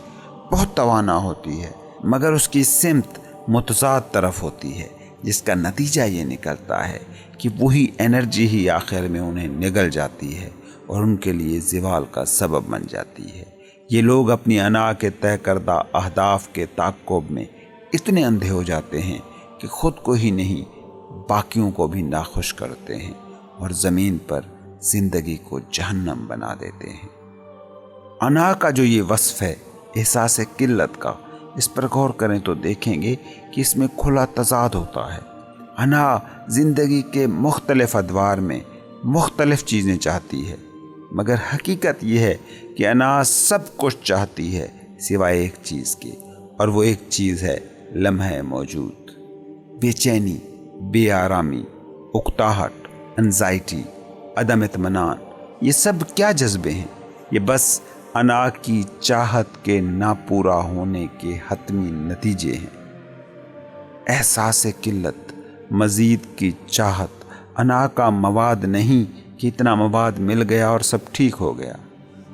بہت توانا ہوتی ہے، مگر اس کی سمت متضاد طرف ہوتی ہے، جس کا نتیجہ یہ نکلتا ہے کہ وہی انرجی ہی آخر میں انہیں نگل جاتی ہے اور ان کے لیے زوال کا سبب بن جاتی ہے۔ یہ لوگ اپنی انا کے طے کردہ اہداف کے تعاقب میں اتنے اندھے ہو جاتے ہیں کہ خود کو ہی نہیں باقیوں کو بھی ناخوش کرتے ہیں اور زمین پر زندگی کو جہنم بنا دیتے ہیں۔ انا کا جو یہ وصف ہے احساس قلت کا، اس پر غور کریں تو دیکھیں گے کہ اس میں کھلا تضاد ہوتا ہے۔ انا زندگی کے مختلف ادوار میں مختلف چیزیں چاہتی ہے، مگر حقیقت یہ ہے کہ انا سب کچھ چاہتی ہے سوائے ایک چیز کے، اور وہ ایک چیز ہے لمحہ موجود۔ بے چینی، بے آرامی، اکتاہٹ، انزائٹی، عدم اطمینان، یہ سب کیا جذبے ہیں؟ یہ بس انا کی چاہت کے ناپورا ہونے کے حتمی نتیجے ہیں۔ احساس قلت، مزید کی چاہت انا کا مواد نہیں کہ اتنا مواد مل گیا اور سب ٹھیک ہو گیا۔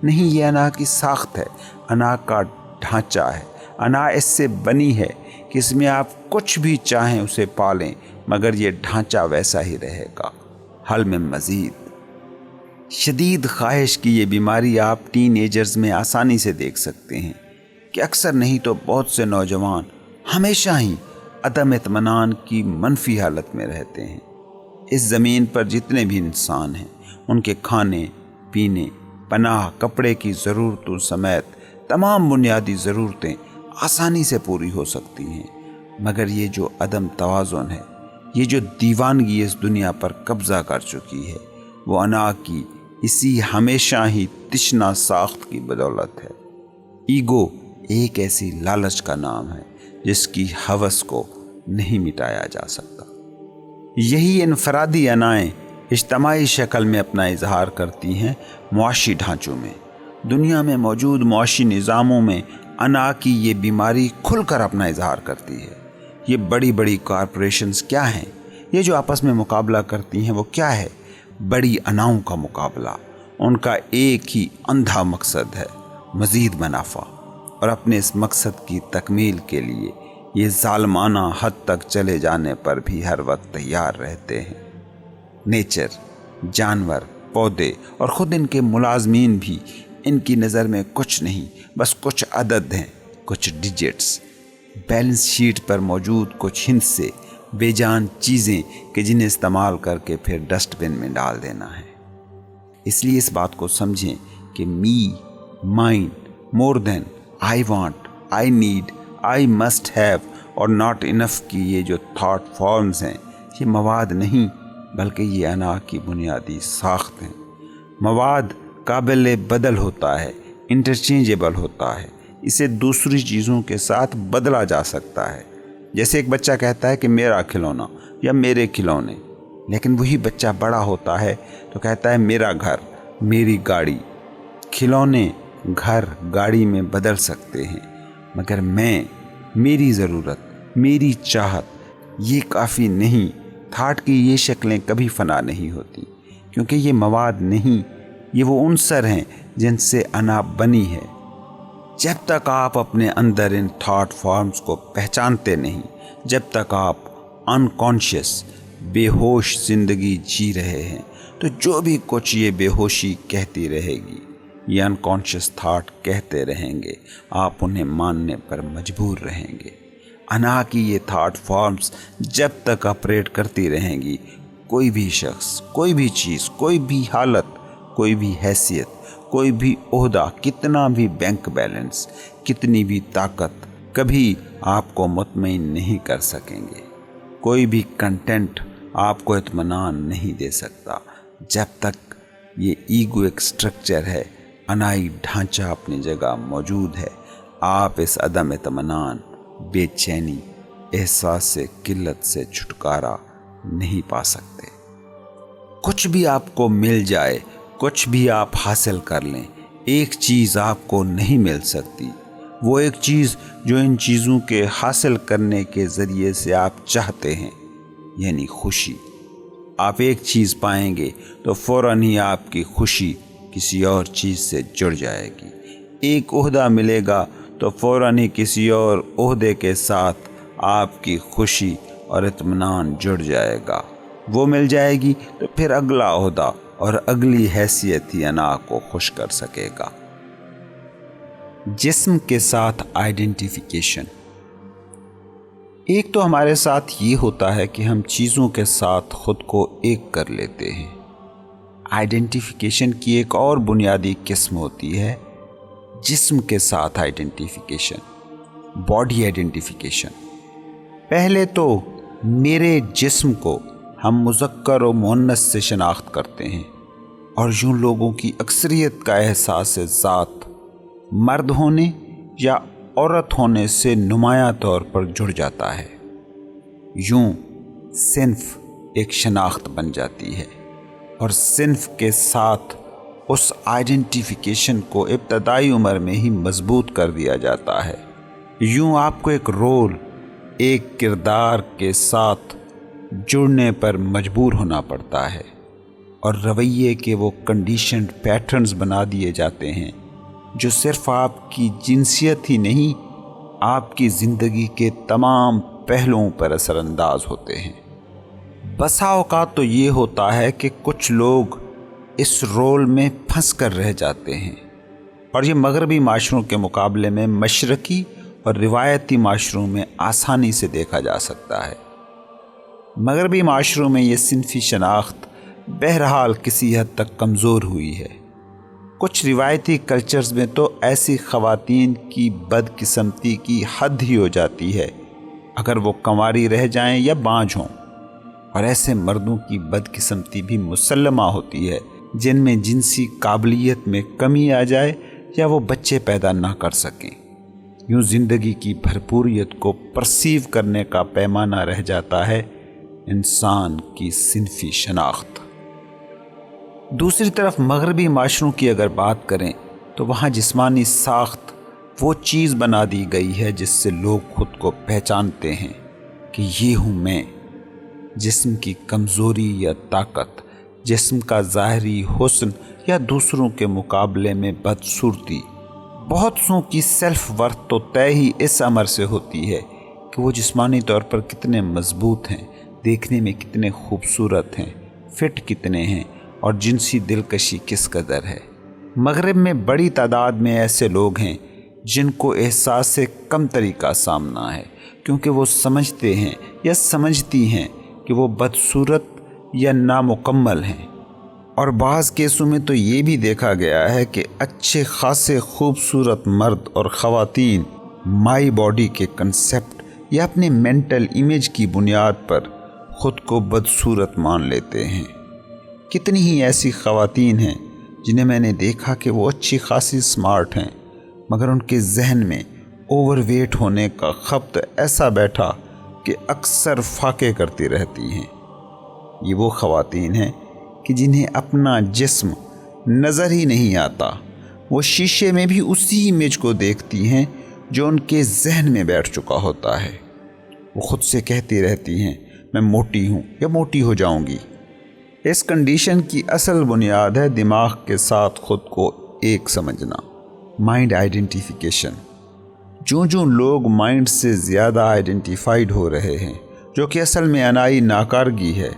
نہیں، یہ انا کی ساخت ہے، انا کا ڈھانچہ ہے۔ انا اس سے بنی ہے کہ اس میں آپ کچھ بھی چاہیں اسے پالیں، مگر یہ ڈھانچہ ویسا ہی رہے گا۔ حل میں مزید شدید خواہش کی یہ بیماری آپ ٹین ایجرز میں آسانی سے دیکھ سکتے ہیں کہ اکثر نہیں تو بہت سے نوجوان ہمیشہ ہی عدم اطمینان کی منفی حالت میں رہتے ہیں۔ اس زمین پر جتنے بھی انسان ہیں ان کے کھانے، پینے، پناہ، کپڑے کی ضرورتوں سمیت تمام بنیادی ضرورتیں آسانی سے پوری ہو سکتی ہیں، مگر یہ جو عدم توازن ہے، یہ جو دیوانگی اس دنیا پر قبضہ کر چکی ہے، وہ انا کی اسی ہمیشہ ہی تشنا ساخت کی بدولت ہے۔ ایگو ایک ایسی لالچ کا نام ہے جس کی ہوس کو نہیں مٹایا جا سکتا۔ یہی انفرادی انائیں اجتماعی شکل میں اپنا اظہار کرتی ہیں معاشی ڈھانچوں میں۔ دنیا میں موجود معاشی نظاموں میں انا کی یہ بیماری کھل کر اپنا اظہار کرتی ہے۔ یہ بڑی بڑی کارپوریشنز کیا ہیں؟ یہ جو آپس میں مقابلہ کرتی ہیں وہ کیا ہے؟ بڑی اناؤں کا مقابلہ۔ ان کا ایک ہی اندھا مقصد ہے، مزید منافع، اور اپنے اس مقصد کی تکمیل کے لیے یہ ظالمانہ حد تک چلے جانے پر بھی ہر وقت تیار رہتے ہیں۔ نیچر، جانور، پودے اور خود ان کے ملازمین بھی ان کی نظر میں کچھ نہیں، بس کچھ عدد ہیں، کچھ ڈیجٹس، بیلنس شیٹ پر موجود کچھ ہندسے، بے جان چیزیں کہ جنہیں استعمال کر کے پھر ڈسٹ بن میں ڈال دینا ہے۔ اس لیے اس بات کو سمجھیں کہ me, mine, more then, I want, I need, I must have اور ناٹ انف کی یہ جو تھاٹ فارمز ہیں، یہ مواد نہیں بلکہ یہ انا کی بنیادی ساخت ہیں۔ مواد قابل بدل ہوتا ہے، انٹرچینجیبل ہوتا ہے، اسے دوسری چیزوں کے ساتھ بدلا جا سکتا ہے۔ جیسے ایک بچہ کہتا ہے کہ میرا کھلونا یا میرے کھلونے، لیکن وہی بچہ بڑا ہوتا ہے تو کہتا ہے میرا گھر، میری گاڑی۔ کھلونے گھر، گاڑی میں بدل سکتے ہیں، مگر میں، میری ضرورت، میری چاہت، یہ کافی نہیں۔ تھاٹ کی یہ شکلیں کبھی فنا نہیں ہوتی، کیونکہ یہ مواد نہیں، یہ وہ عنصر ہیں جن سے انا بنی ہے۔ جب تک آپ اپنے اندر ان تھاٹ فارمز کو پہچانتے نہیں، جب تک آپ انکانشیس بے ہوش زندگی جی رہے ہیں، تو جو بھی کچھ یہ بے ہوشی کہتی رہے گی، یہ انکانشیس تھاٹ کہتے رہیں گے، آپ انہیں ماننے پر مجبور رہیں گے۔ انا کی یہ تھاٹ فارمز جب تک آپریٹ کرتی رہیں گی، کوئی بھی شخص، کوئی بھی چیز، کوئی بھی حالت، کوئی بھی حیثیت، کوئی بھی عہدہ، کتنا بھی بینک بیلنس، کتنی بھی طاقت، کبھی آپ کو مطمئن نہیں کر سکیں گے۔ کوئی بھی کنٹینٹ آپ کو اطمینان نہیں دے سکتا جب تک یہ ایگو ایک سٹرکچر ہے، انائی ڈھانچہ اپنی جگہ موجود ہے۔ آپ اس عدم اطمینان، بے چینی، احساس سے قلت سے چھٹکارا نہیں پا سکتے۔ کچھ بھی آپ کو مل جائے، کچھ بھی آپ حاصل کر لیں، ایک چیز آپ کو نہیں مل سکتی، وہ ایک چیز جو ان چیزوں کے حاصل کرنے کے ذریعے سے آپ چاہتے ہیں، یعنی خوشی۔ آپ ایک چیز پائیں گے تو فوراً ہی آپ کی خوشی کسی اور چیز سے جڑ جائے گی۔ ایک عہدہ ملے گا تو فوراً ہی کسی اور عہدے کے ساتھ آپ کی خوشی اور اطمینان جڑ جائے گا۔ وہ مل جائے گی تو پھر اگلا عہدہ اور اگلی حیثیت ہی انا کو خوش کر سکے گا۔ جسم کے ساتھ آئیڈینٹیفیکیشن۔ ایک تو ہمارے ساتھ یہ ہوتا ہے کہ ہم چیزوں کے ساتھ خود کو ایک کر لیتے ہیں۔ آئیڈینٹیفیکیشن کی ایک اور بنیادی قسم ہوتی ہے جسم کے ساتھ آئیڈینٹیفیکیشن، باڈی آئیڈینٹیفیکیشن۔ پہلے تو میرے جسم کو ہم مذکر و مؤنث سے شناخت کرتے ہیں، اور یوں لوگوں کی اکثریت کا احساس ذات مرد ہونے یا عورت ہونے سے نمایاں طور پر جڑ جاتا ہے۔ یوں صنف ایک شناخت بن جاتی ہے، اور صنف کے ساتھ اس آئیڈینٹیفیکیشن کو ابتدائی عمر میں ہی مضبوط کر دیا جاتا ہے۔ یوں آپ کو ایک رول، ایک کردار کے ساتھ جڑنے پر مجبور ہونا پڑتا ہے، اور رویے کے وہ کنڈیشنڈ پیٹرنز بنا دیے جاتے ہیں جو صرف آپ کی جنسیت ہی نہیں، آپ کی زندگی کے تمام پہلوؤں پر اثر انداز ہوتے ہیں۔ بسا اوقات تو یہ ہوتا ہے کہ کچھ لوگ اس رول میں پھنس کر رہ جاتے ہیں، اور یہ مغربی معاشروں کے مقابلے میں مشرقی اور روایتی معاشروں میں آسانی سے دیکھا جا سکتا ہے۔ مغربی معاشروں میں یہ صنفی شناخت بہرحال کسی حد تک کمزور ہوئی ہے۔ کچھ روایتی کلچرز میں تو ایسی خواتین کی بدقسمتی کی حد ہی ہو جاتی ہے اگر وہ کنواری رہ جائیں یا بانجھ ہوں، اور ایسے مردوں کی بدقسمتی بھی مسلمہ ہوتی ہے جن میں جنسی قابلیت میں کمی آ جائے یا وہ بچے پیدا نہ کر سکیں۔ یوں زندگی کی بھرپوریت کو پرسیو کرنے کا پیمانہ رہ جاتا ہے انسان کی صنفی شناخت۔ دوسری طرف مغربی معاشروں کی اگر بات کریں تو وہاں جسمانی ساخت وہ چیز بنا دی گئی ہے جس سے لوگ خود کو پہچانتے ہیں کہ یہ ہوں میں۔ جسم کی کمزوری یا طاقت، جسم کا ظاہری حسن یا دوسروں کے مقابلے میں بدصورتی، بہت سو کی سیلف ورتھ تو طے ہی اس امر سے ہوتی ہے کہ وہ جسمانی طور پر کتنے مضبوط ہیں، دیکھنے میں کتنے خوبصورت ہیں، فٹ کتنے ہیں، اور جنسی دلکشی کس قدر ہے۔ مغرب میں بڑی تعداد میں ایسے لوگ ہیں جن کو احساس سے کم طریقہ سامنا ہے، کیونکہ وہ سمجھتے ہیں یا سمجھتی ہیں کہ وہ بدصورت یا نامکمل ہیں۔ اور بعض کیسوں میں تو یہ بھی دیکھا گیا ہے کہ اچھے خاصے خوبصورت مرد اور خواتین مائی باڈی کے کنسیپٹ یا اپنے مینٹل امیج کی بنیاد پر خود کو بدصورت مان لیتے ہیں۔ کتنی ہی ایسی خواتین ہیں جنہیں میں نے دیکھا کہ وہ اچھی خاصی سمارٹ ہیں، مگر ان کے ذہن میں اوور ویٹ ہونے کا خبط ایسا بیٹھا کہ اکثر فاقے کرتی رہتی ہیں۔ یہ وہ خواتین ہیں کہ جنہیں اپنا جسم نظر ہی نہیں آتا، وہ شیشے میں بھی اسی امیج کو دیکھتی ہیں جو ان کے ذہن میں بیٹھ چکا ہوتا ہے۔ وہ خود سے کہتی رہتی ہیں میں موٹی ہوں یا موٹی ہو جاؤں گی۔ اس کنڈیشن کی اصل بنیاد ہے دماغ کے ساتھ خود کو ایک سمجھنا۔ Mind identification. جو لوگ مائنڈ سے زیادہ آئیڈینٹیفائڈ ہو رہے ہیں، جو کہ اصل میں انائی ناکارگی ہے،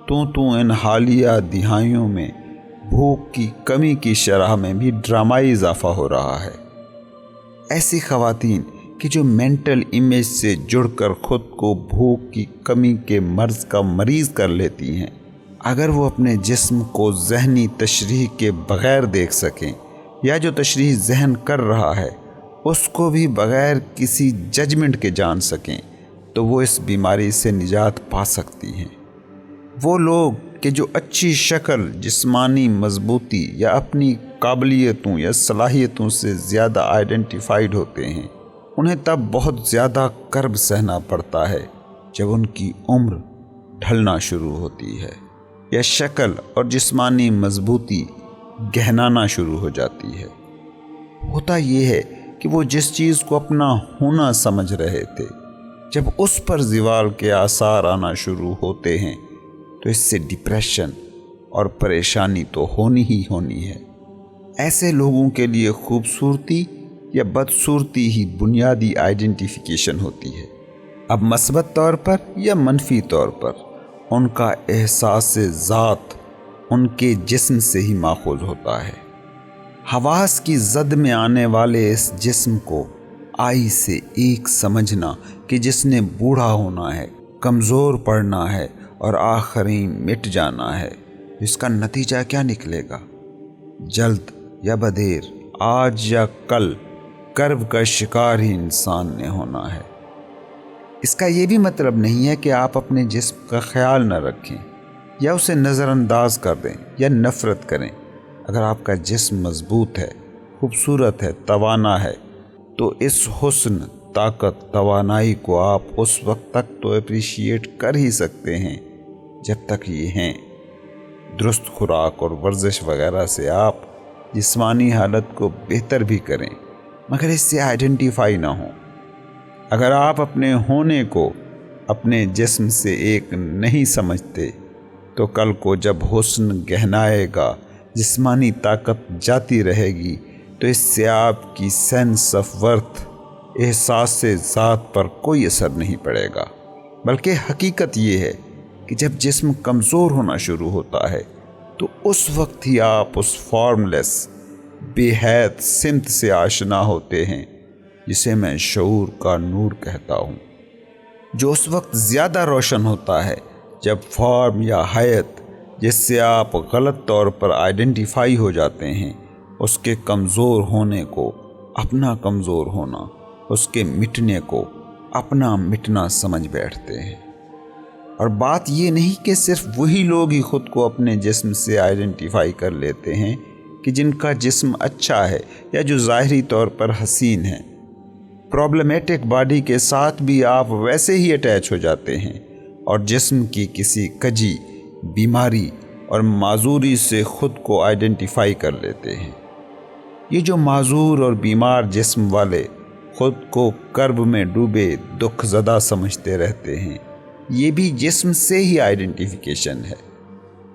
تو ان حالیہ دہائیوں میں بھوک کی کمی کی شرح میں بھی ڈرامائی اضافہ ہو رہا ہے. ایسی خواتین کہ جو مینٹل امیج سے جڑ کر خود کو بھوک کی کمی کے مرض کا مریض کر لیتی ہیں، اگر وہ اپنے جسم کو ذہنی تشریح کے بغیر دیکھ سکیں، یا جو تشریح ذہن کر رہا ہے اس کو بھی بغیر کسی ججمنٹ کے جان سکیں، تو وہ اس بیماری سے نجات پا سکتی ہیں. وہ لوگ کہ جو اچھی شکل، جسمانی مضبوطی یا اپنی قابلیتوں یا صلاحیتوں سے زیادہ آئیڈینٹیفائڈ ہوتے ہیں، انہیں تب بہت زیادہ کرب سہنا پڑتا ہے جب ان کی عمر ڈھلنا شروع ہوتی ہے یا شکل اور جسمانی مضبوطی گہنانا شروع ہو جاتی ہے. ہوتا یہ ہے کہ وہ جس چیز کو اپنا ہونا سمجھ رہے تھے، جب اس پر زوال کے آثار آنا شروع ہوتے ہیں تو اس سے ڈپریشن اور پریشانی تو ہونی ہی ہونی ہے. ایسے لوگوں کے لیے خوبصورتی یا بدصورتی ہی بنیادی آئیڈینٹیفیکیشن ہوتی ہے. اب مثبت طور پر یا منفی طور پر ان کا احساس ذات ان کے جسم سے ہی ماخوذ ہوتا ہے. حواس کی زد میں آنے والے اس جسم کو آئی سے ایک سمجھنا کہ جس نے بوڑھا ہونا ہے، کمزور پڑنا ہے اور آخرین مٹ جانا ہے، اس کا نتیجہ کیا نکلے گا؟ جلد یا بدیر، آج یا کل، کرب کا شکار ہی انسان نے ہونا ہے. اس کا یہ بھی مطلب نہیں ہے کہ آپ اپنے جسم کا خیال نہ رکھیں یا اسے نظر انداز کر دیں یا نفرت کریں. اگر آپ کا جسم مضبوط ہے، خوبصورت ہے، توانا ہے، تو اس حسن، طاقت، توانائی کو آپ اس وقت تک تو اپریشیٹ کر ہی سکتے ہیں جب تک یہ ہیں. درست خوراک اور ورزش وغیرہ سے آپ جسمانی حالت کو بہتر بھی کریں، مگر اس سے آئیڈینٹیفائی نہ ہوں. اگر آپ اپنے ہونے کو اپنے جسم سے ایک نہیں سمجھتے تو کل کو جب حسن گہنائے گا، جسمانی طاقت جاتی رہے گی، تو اس سے آپ کی سینس آف ورتھ، احساس ذات پر کوئی اثر نہیں پڑے گا. بلکہ حقیقت یہ ہے کہ جب جسم کمزور ہونا شروع ہوتا ہے تو اس وقت ہی آپ اس فارملیس، بے حید سمت سے آشنا ہوتے ہیں جسے میں شعور کا نور کہتا ہوں، جو اس وقت زیادہ روشن ہوتا ہے جب فارم یا حیت جس سے آپ غلط طور پر آئیڈینٹیفائی ہو جاتے ہیں، اس کے کمزور ہونے کو اپنا کمزور ہونا، اس کے مٹنے کو اپنا مٹنا سمجھ بیٹھتے ہیں. اور بات یہ نہیں کہ صرف وہی لوگ ہی خود کو اپنے جسم سے آئیڈینٹیفائی کر لیتے ہیں کہ جن کا جسم اچھا ہے یا جو ظاہری طور پر حسین ہیں. پرابلمیٹک باڈی کے ساتھ بھی آپ ویسے ہی اٹیچ ہو جاتے ہیں اور جسم کی کسی کجی، بیماری اور معذوری سے خود کو آئیڈینٹیفائی کر لیتے ہیں. یہ جو معذور اور بیمار جسم والے خود کو کرب میں ڈوبے دکھ زدہ سمجھتے رہتے ہیں، یہ بھی جسم سے ہی آئیڈینٹیفیکیشن ہے.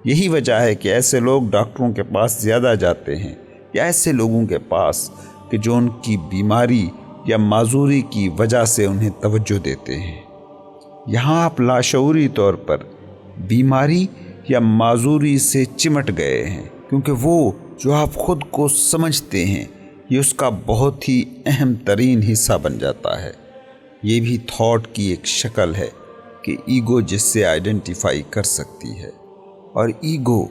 یہی وجہ ہے کہ ایسے لوگ ڈاکٹروں کے پاس زیادہ جاتے ہیں یا ایسے لوگوں کے پاس کہ جو ان کی بیماری یا معذوری کی وجہ سے انہیں توجہ دیتے ہیں. یہاں آپ لاشعوری طور پر بیماری یا معذوری سے چمٹ گئے ہیں، کیونکہ وہ جو آپ خود کو سمجھتے ہیں یہ اس کا بہت ہی اہم ترین حصہ بن جاتا ہے. یہ بھی تھاٹ کی ایک شکل ہے کہ ایگو جس سے آئیڈینٹیفائی کر سکتی ہے، اور ایگو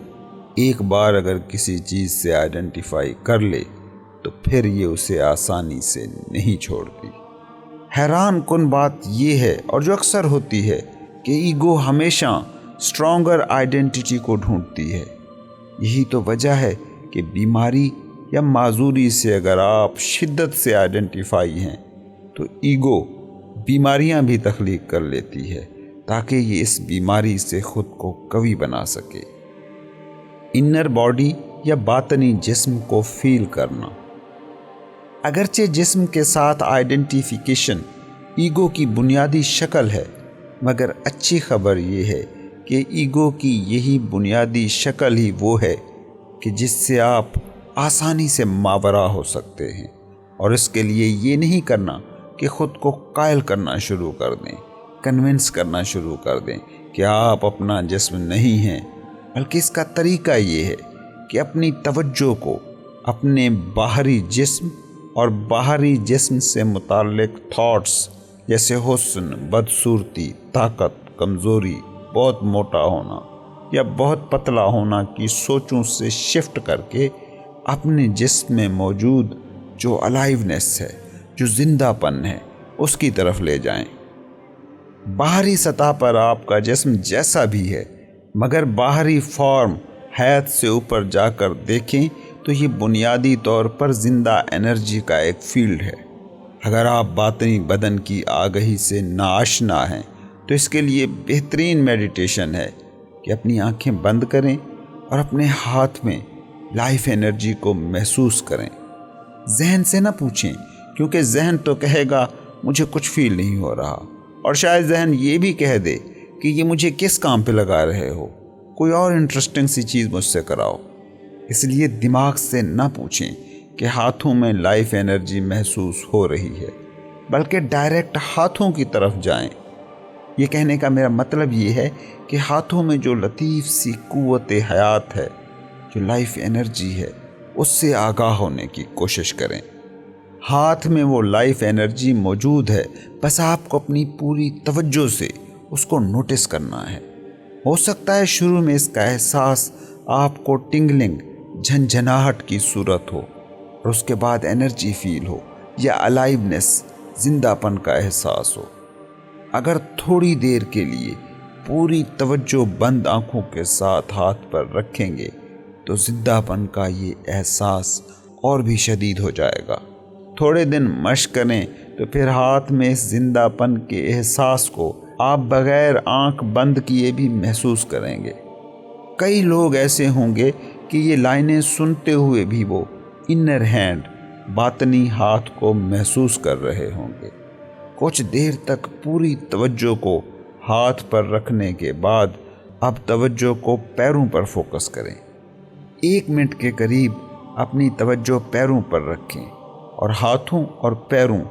ایک بار اگر کسی چیز سے آئیڈینٹیفائی کر لے تو پھر یہ اسے آسانی سے نہیں چھوڑتی. حیران کن بات یہ ہے، اور جو اکثر ہوتی ہے، کہ ایگو ہمیشہ اسٹرانگر آئیڈینٹی کو ڈھونڈتی ہے. یہی تو وجہ ہے کہ بیماری یا معذوری سے اگر آپ شدت سے آئیڈینٹیفائی ہیں تو ایگو بیماریاں بھی تخلیق کر لیتی ہے تاکہ یہ اس بیماری سے خود کو قوی بنا سکے. انر باڈی یا باطنی جسم کو فیل کرنا. اگرچہ جسم کے ساتھ آئیڈینٹیفیکیشن ایگو کی بنیادی شکل ہے، مگر اچھی خبر یہ ہے کہ ایگو کی یہی بنیادی شکل ہی وہ ہے کہ جس سے آپ آسانی سے ماورا ہو سکتے ہیں، اور اس کے لیے یہ نہیں کرنا کہ خود کو قائل کرنا شروع کر دیں، کنونس کرنا شروع کر دیں کہ آپ اپنا جسم نہیں ہیں، بلکہ اس کا طریقہ یہ ہے کہ اپنی توجہ کو اپنے باہری جسم اور باہری جسم سے متعلق تھاٹس جیسے حسن، بدصورتی، طاقت، کمزوری، بہت موٹا ہونا یا بہت پتلا ہونا کی سوچوں سے شفٹ کر کے اپنے جسم میں موجود جو الائیونیس ہے، جو زندہ پن ہے، اس کی طرف لے جائیں۔ باہری سطح پر آپ کا جسم جیسا بھی ہے، مگر باہری فارم حیات سے اوپر جا کر دیکھیں تو یہ بنیادی طور پر زندہ انرجی کا ایک فیلڈ ہے۔ اگر آپ باطنی بدن کی آگہی سے ناآشنا ہیں تو اس کے لیے بہترین میڈیٹیشن ہے کہ اپنی آنکھیں بند کریں اور اپنے ہاتھ میں لائف انرجی کو محسوس کریں۔ ذہن سے نہ پوچھیں، کیونکہ ذہن تو کہے گا مجھے کچھ فیل نہیں ہو رہا، اور شاید ذہن یہ بھی کہہ دے کہ یہ مجھے کس کام پہ لگا رہے ہو، کوئی اور انٹرسٹنگ سی چیز مجھ سے کراؤ۔ اس لیے دماغ سے نہ پوچھیں کہ ہاتھوں میں لائف انرجی محسوس ہو رہی ہے، بلکہ ڈائریکٹ ہاتھوں کی طرف جائیں۔ یہ کہنے کا میرا مطلب یہ ہے کہ ہاتھوں میں جو لطیف سی قوت حیات ہے، جو لائف انرجی ہے، اس سے آگاہ ہونے کی کوشش کریں۔ ہاتھ میں وہ لائف انرجی موجود ہے، بس آپ کو اپنی پوری توجہ سے اس کو نوٹس کرنا ہے۔ ہو سکتا ہے شروع میں اس کا احساس آپ کو ٹنگلنگ، جھنجھناہٹ کی صورت ہو، اور اس کے بعد انرجی فیل ہو یا الائیونیس، زندہ پن کا احساس ہو۔ اگر تھوڑی دیر کے لیے پوری توجہ بند آنکھوں کے ساتھ ہاتھ پر رکھیں گے تو زندہ پن کا یہ احساس اور بھی شدید ہو جائے گا۔ تھوڑے دن مشق کریں تو پھر ہاتھ میں اس زندہ پن کے احساس کو آپ بغیر آنکھ بند کیے بھی محسوس کریں گے۔ کئی لوگ ایسے ہوں گے کہ یہ لائنیں سنتے ہوئے بھی وہ انر ہینڈ، باطنی ہاتھ کو محسوس کر رہے ہوں گے۔ کچھ دیر تک پوری توجہ کو ہاتھ پر رکھنے کے بعد اب توجہ کو پیروں پر فوکس کریں۔ 1 منٹ کے قریب اپنی توجہ پیروں پر رکھیں اور ہاتھوں اور پیروں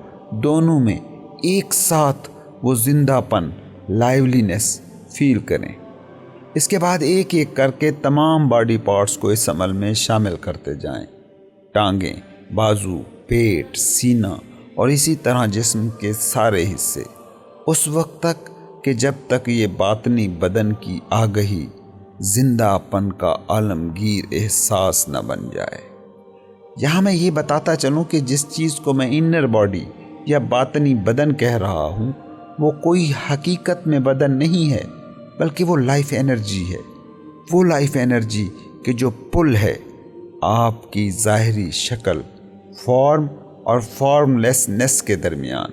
دونوں میں ایک ساتھ وہ زندہ پن، لائیولینس فیل کریں۔ اس کے بعد ایک ایک کر کے تمام باڈی پارٹس کو اس عمل میں شامل کرتے جائیں۔ ٹانگیں، بازو، پیٹ، سینہ اور اسی طرح جسم کے سارے حصے، اس وقت تک کہ جب تک یہ باطنی بدن کی آگہی، زندہ پن کا عالمگیر احساس نہ بن جائے۔ یہاں میں یہ بتاتا چلوں کہ جس چیز کو میں انر باڈی یا باطنی بدن کہہ رہا ہوں، وہ کوئی حقیقت میں بدن نہیں ہے، بلکہ وہ لائف انرجی ہے۔ وہ لائف انرجی کہ جو پل ہے آپ کی ظاہری شکل، فارم اور فارم لیسنس کے درمیان۔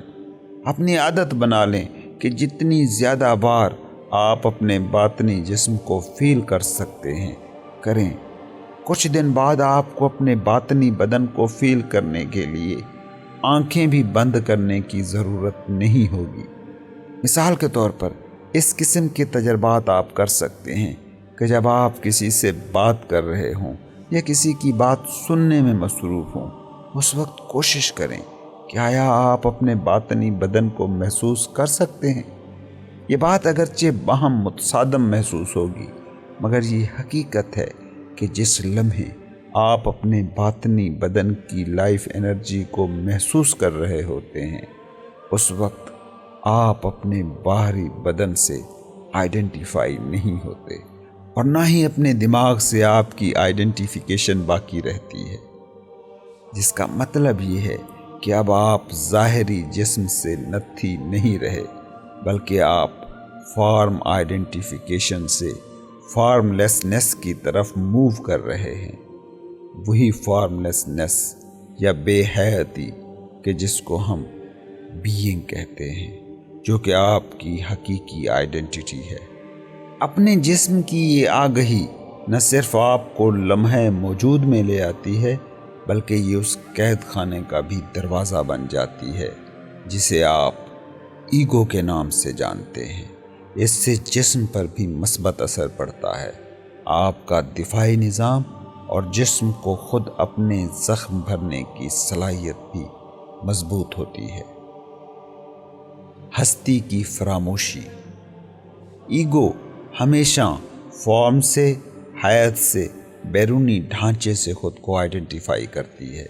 اپنی عادت بنا لیں کہ جتنی زیادہ بار آپ اپنے باطنی جسم کو فیل کر سکتے ہیں، کریں۔ کچھ دن بعد آپ کو اپنے باطنی بدن کو فیل کرنے کے لیے آنکھیں بھی بند کرنے کی ضرورت نہیں ہوگی۔ مثال کے طور پر اس قسم کے تجربات آپ کر سکتے ہیں کہ جب آپ کسی سے بات کر رہے ہوں یا کسی کی بات سننے میں مصروف ہوں، اس وقت کوشش کریں کہ آیا آپ اپنے باطنی بدن کو محسوس کر سکتے ہیں۔ یہ بات اگرچہ باہم متصادم محسوس ہوگی، مگر یہ حقیقت ہے کہ جس لمحے آپ اپنے باطنی بدن کی لائف انرجی کو محسوس کر رہے ہوتے ہیں، اس وقت آپ اپنے باہری بدن سے آئیڈینٹیفائی نہیں ہوتے، اور نہ ہی اپنے دماغ سے آپ کی آئیڈینٹیفیکیشن باقی رہتی ہے، جس کا مطلب یہ ہے کہ اب آپ ظاہری جسم سے نتھی نہیں رہے، بلکہ آپ فارم آئیڈینٹیفیکیشن سے فارم لیسنس کی طرف موو کر رہے ہیں۔ وہی فارم لیسنس یا بے حیاتی کہ جس کو ہم بینگ کہتے ہیں، جو کہ آپ کی حقیقی آئیڈینٹیٹی ہے۔ اپنے جسم کی یہ آگہی نہ صرف آپ کو لمحہ موجود میں لے آتی ہے، بلکہ یہ اس قید خانے کا بھی دروازہ بن جاتی ہے جسے آپ ایگو کے نام سے جانتے ہیں۔ اس سے جسم پر بھی مثبت اثر پڑتا ہے۔ آپ کا دفاعی نظام اور جسم کو خود اپنے زخم بھرنے کی صلاحیت بھی مضبوط ہوتی ہے۔ ہستی کی فراموشی۔ ایگو ہمیشہ فارم سے، حیات سے، بیرونی ڈھانچے سے خود کو آئیڈینٹیفائی کرتی ہے۔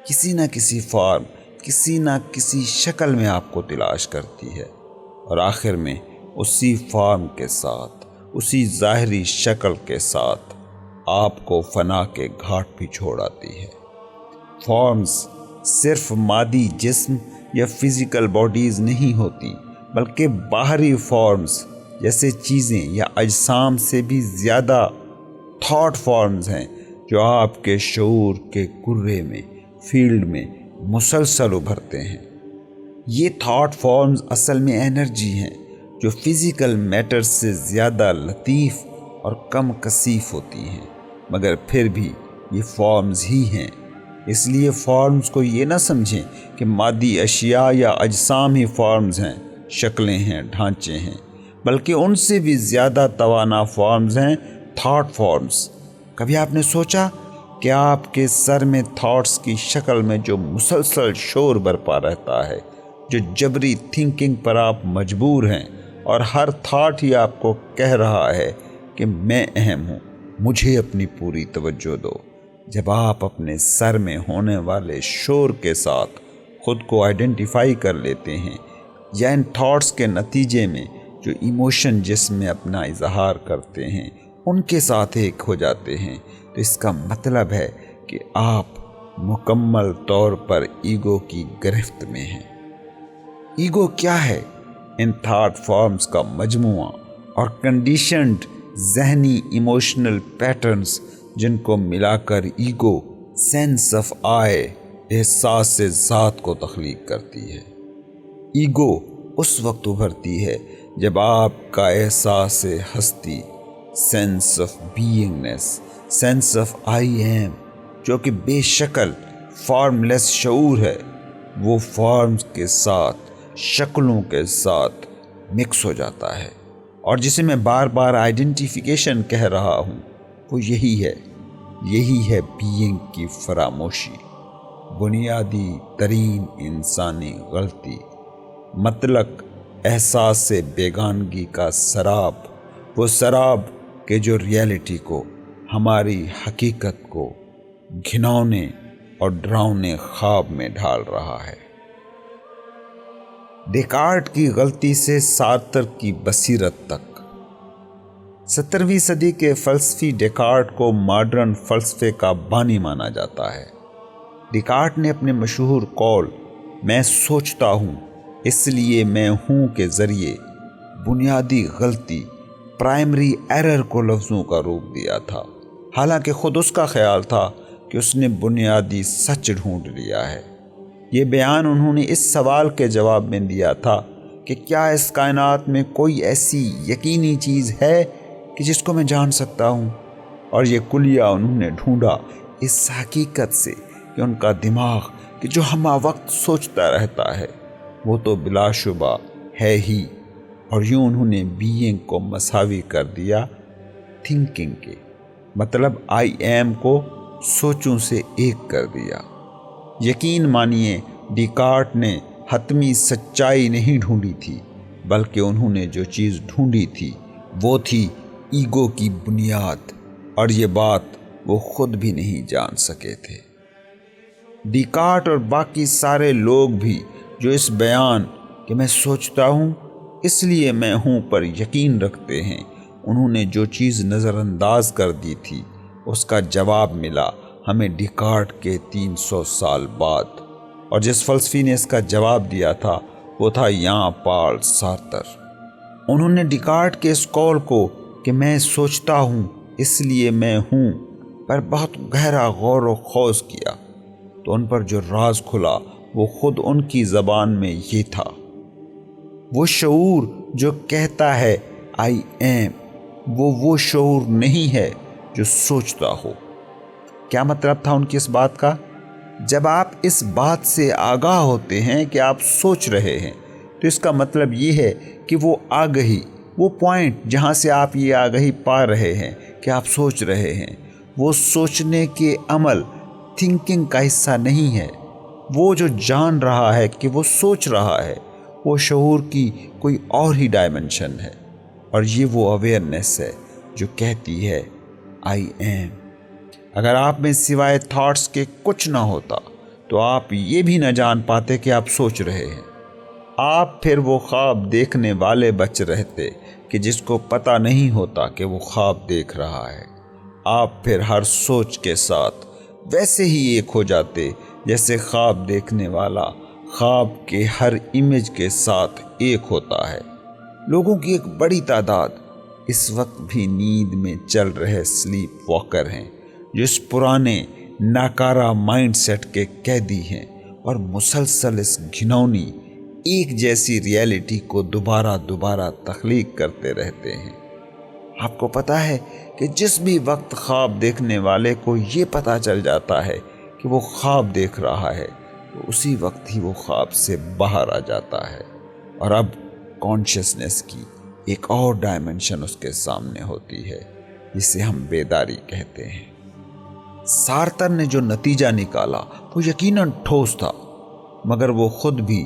کسی نہ کسی فارم، کسی نہ کسی شکل میں آپ کو تلاش کرتی ہے، اور آخر میں اسی فارم کے ساتھ، اسی ظاہری شکل کے ساتھ آپ کو فنا کے گھاٹ بھی چھوڑ آتی ہے۔ فارمز صرف مادی جسم یا فزیکل باڈیز نہیں ہوتی، بلکہ باہری فارمز جیسے چیزیں یا اجسام سے بھی زیادہ تھاٹ فارمز ہیں جو آپ کے شعور کے کرے میں، فیلڈ میں مسلسل ابھرتے ہیں۔ یہ تھاٹ فارمز اصل میں انرجی ہیں جو فزیکل میٹر سے زیادہ لطیف اور کم کثیف ہوتی ہیں، مگر پھر بھی یہ فارمز ہی ہیں۔ اس لیے فارمز کو یہ نہ سمجھیں کہ مادی اشیاء یا اجسام ہی فارمز ہیں، شکلیں ہیں، ڈھانچے ہیں، بلکہ ان سے بھی زیادہ توانا فارمز ہیں تھاٹ فارمز۔ کبھی آپ نے سوچا کہ آپ کے سر میں تھاٹس کی شکل میں جو مسلسل شور برپا رہتا ہے، جو جبری تھنکنگ پر آپ مجبور ہیں، اور ہر تھاٹ ہی آپ کو کہہ رہا ہے کہ میں اہم ہوں، مجھے اپنی پوری توجہ دو۔ جب آپ اپنے سر میں ہونے والے شور کے ساتھ خود کو آئیڈینٹیفائی کر لیتے ہیں، یا ان تھاٹس کے نتیجے میں جو ایموشن جسم میں اپنا اظہار کرتے ہیں ان کے ساتھ ایک ہو جاتے ہیں، تو اس کا مطلب ہے کہ آپ مکمل طور پر ایگو کی گرفت میں ہیں۔ ایگو کیا ہے؟ ان تھاٹ فارمز کا مجموعہ اور کنڈیشنڈ ذہنی ایموشنل پیٹرنز جن کو ملا کر ایگو سینس آف آئی، احساس ذات کو تخلیق کرتی ہے۔ ایگو اس وقت ابھرتی ہے جب آپ کا احساس ہستی، sense of beingness, sense of I am, جو کہ بے شکل فارم لیس شعور ہے، وہ فارمز کے ساتھ، شکلوں کے ساتھ مکس ہو جاتا ہے، اور جسے میں بار بار آئیڈینٹیفیکیشن کہہ رہا ہوں، وہ یہی ہے بینگ کی فراموشی، بنیادی ترین انسانی غلطی، مطلق احساس سے بیگانگی کا سراب، وہ سراب کہ جو ریئلٹی کو، ہماری حقیقت کو گھناؤنے اور ڈراؤنے خواب میں ڈھال رہا ہے۔ ڈیکارٹ کی غلطی سے سارتر کی بصیرت تک۔ 17ویں صدی کے فلسفی ڈیکارٹ کو ماڈرن فلسفے کا بانی مانا جاتا ہے۔ ڈیکارٹ نے اپنے مشہور قول میں سوچتا ہوں اس لیے میں ہوں کے ذریعے بنیادی غلطی، پرائمری ایرر کو لفظوں کا روپ دیا تھا، حالانکہ خود اس کا خیال تھا کہ اس نے بنیادی سچ ڈھونڈ لیا ہے۔ یہ بیان انہوں نے اس سوال کے جواب میں دیا تھا کہ کیا اس کائنات میں کوئی ایسی یقینی چیز ہے کہ جس کو میں جان سکتا ہوں، اور یہ کلیہ انہوں نے ڈھونڈا اس حقیقت سے کہ ان کا دماغ کہ جو ہمہ وقت سوچتا رہتا ہے وہ تو بلا شبہ ہے ہی، اور یوں انہوں نے بینگ کو مساوی کر دیا تھنکنگ کے، مطلب آئی ایم کو سوچوں سے ایک کر دیا۔ یقین مانیے ڈیکارٹ نے حتمی سچائی نہیں ڈھونڈی تھی، بلکہ انہوں نے جو چیز ڈھونڈی تھی وہ تھی ایگو کی بنیاد، اور یہ بات وہ خود بھی نہیں جان سکے تھے۔ ڈیکارٹ اور باقی سارے لوگ بھی جو اس بیان کہ میں سوچتا ہوں اس لیے میں ہوں پر یقین رکھتے ہیں، انہوں نے جو چیز نظر انداز کر دی تھی اس کا جواب ملا ہمیں ڈیکارٹ کے 300 سال بعد، اور جس فلسفی نے اس کا جواب دیا تھا وہ تھا یان پال سارتر۔ انہوں نے ڈیکارٹ کے اس قول کو کہ میں سوچتا ہوں اس لیے میں ہوں پر بہت گہرا غور و خوض کیا، تو ان پر جو راز کھلا وہ خود ان کی زبان میں یہ تھا۔ وہ شعور جو کہتا ہے آئی ایم، وہ شعور نہیں ہے جو سوچتا ہو۔ کیا مطلب تھا ان کی اس بات کا؟ جب آپ اس بات سے آگاہ ہوتے ہیں کہ آپ سوچ رہے ہیں تو اس کا مطلب یہ ہے کہ وہ آگہی، وہ پوائنٹ جہاں سے آپ یہ آگہی پا رہے ہیں کہ آپ سوچ رہے ہیں، وہ سوچنے کے عمل تھنکنگ کا حصہ نہیں ہے۔ وہ جو جان رہا ہے کہ وہ سوچ رہا ہے، وہ شعور کی کوئی اور ہی ڈائمنشن ہے، اور یہ وہ اویئرنیس ہے جو کہتی ہے آئی ایم۔ اگر آپ میں سوائے تھاٹس کے کچھ نہ ہوتا تو آپ یہ بھی نہ جان پاتے کہ آپ سوچ رہے ہیں۔ آپ پھر وہ خواب دیکھنے والے بچ رہتے کہ جس کو پتہ نہیں ہوتا کہ وہ خواب دیکھ رہا ہے۔ آپ پھر ہر سوچ کے ساتھ ویسے ہی ایک ہو جاتے جیسے خواب دیکھنے والا خواب کے ہر امیج کے ساتھ ایک ہوتا ہے۔ لوگوں کی ایک بڑی تعداد اس وقت بھی نیند میں چل رہے سلیپ واکر ہیں، جو اس پرانے ناکارہ مائنڈ سیٹ کے قیدی ہیں اور مسلسل اس گھنونی ایک جیسی ریئلٹی کو دوبارہ تخلیق کرتے رہتے ہیں۔ آپ کو پتا ہے کہ جس بھی وقت خواب دیکھنے والے کو یہ پتا چل جاتا ہے کہ وہ خواب دیکھ رہا ہے تو اسی وقت ہی وہ خواب سے باہر آ جاتا ہے، اور اب کانشیسنس کی ایک اور ڈائمنشن اس کے سامنے ہوتی ہے، جسے ہم بیداری کہتے ہیں۔ سارتر نے جو نتیجہ نکالا وہ یقیناً ٹھوس تھا، مگر وہ خود بھی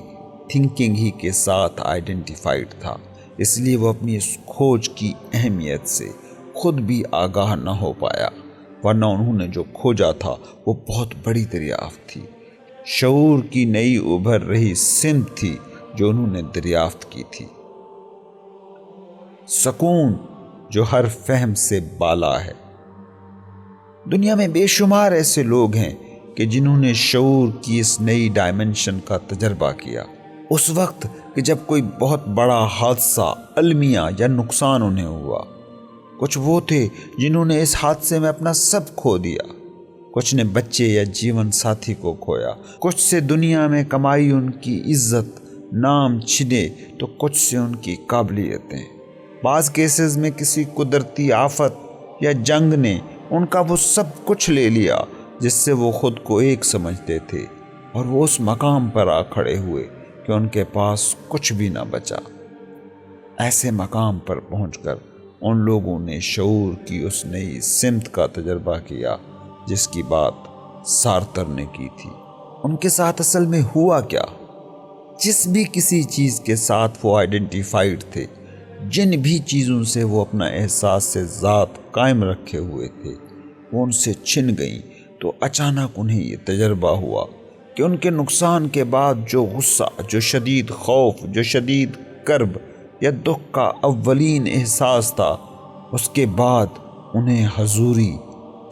تھنکنگ ہی کے ساتھ آئیڈینٹیفائڈ تھا، اس لیے وہ اپنی اس کھوج کی اہمیت سے خود بھی آگاہ نہ ہو پایا، ورنہ انہوں نے جو کھوجا تھا وہ بہت بڑی دریافت تھی، شعور کی نئی ابھر رہی سمت تھی جو انہوں نے دریافت کی تھی۔ سکون جو ہر فہم سے بالا ہے۔ دنیا میں بے شمار ایسے لوگ ہیں کہ جنہوں نے شعور کی اس نئی ڈائمنشن کا تجربہ کیا اس وقت کہ جب کوئی بہت بڑا حادثہ المیہ یا نقصان انہیں ہوا۔ کچھ وہ تھے جنہوں نے اس حادثے میں اپنا سب کھو دیا، کچھ نے بچے یا جیون ساتھی کو کھویا، کچھ سے دنیا میں کمائی ان کی عزت نام چھنے تو کچھ سے ان کی قابلیتیں۔ بعض کیسز میں کسی قدرتی آفت یا جنگ نے ان کا وہ سب کچھ لے لیا جس سے وہ خود کو ایک سمجھتے تھے، اور وہ اس مقام پر آ کھڑے ہوئے کہ ان کے پاس کچھ بھی نہ بچا۔ ایسے مقام پر پہنچ کر ان لوگوں نے شعور کی اس نئی سمت کا تجربہ کیا جس کی بات سارتر نے کی تھی۔ ان کے ساتھ اصل میں ہوا کیا؟ جس بھی کسی چیز کے ساتھ وہ آئیڈینٹیفائڈ تھے، جن بھی چیزوں سے وہ اپنا احساس سے ذات قائم رکھے ہوئے تھے، وہ ان سے چھن گئیں، تو اچانک انہیں یہ تجربہ ہوا کہ ان کے نقصان کے بعد جو غصہ، جو شدید خوف، جو شدید کرب یا دکھ کا اولین احساس تھا، اس کے بعد انہیں حضوری،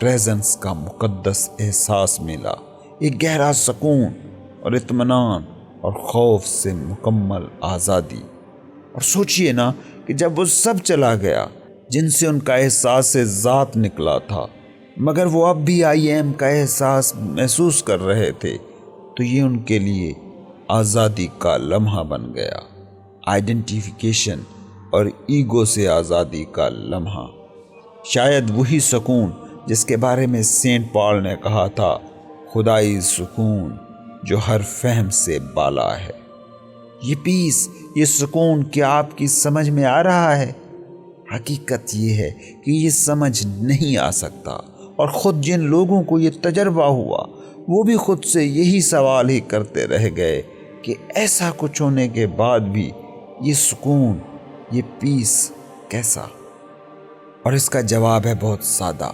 پریزنس کا مقدس احساس ملا، ایک گہرا سکون اور اطمینان اور خوف سے مکمل آزادی۔ اور سوچئے نا کہ جب وہ سب چلا گیا جن سے ان کا احساس ذات نکلا تھا، مگر وہ اب بھی آئی ایم کا احساس محسوس کر رہے تھے، تو یہ ان کے لیے آزادی کا لمحہ بن گیا، آئیڈینٹیفیکیشن اور ایگو سے آزادی کا لمحہ۔ شاید وہی سکون جس کے بارے میں سینٹ پال نے کہا تھا، خدائی سکون جو ہر فہم سے بالا ہے۔ یہ پیس، یہ سکون کیا آپ کی سمجھ میں آ رہا ہے؟ حقیقت یہ ہے کہ یہ سمجھ نہیں آ سکتا، اور خود جن لوگوں کو یہ تجربہ ہوا وہ بھی خود سے یہی سوال ہی کرتے رہ گئے کہ ایسا کچھ ہونے کے بعد بھی یہ سکون، یہ پیس کیسا؟ اور اس کا جواب ہے بہت سادہ،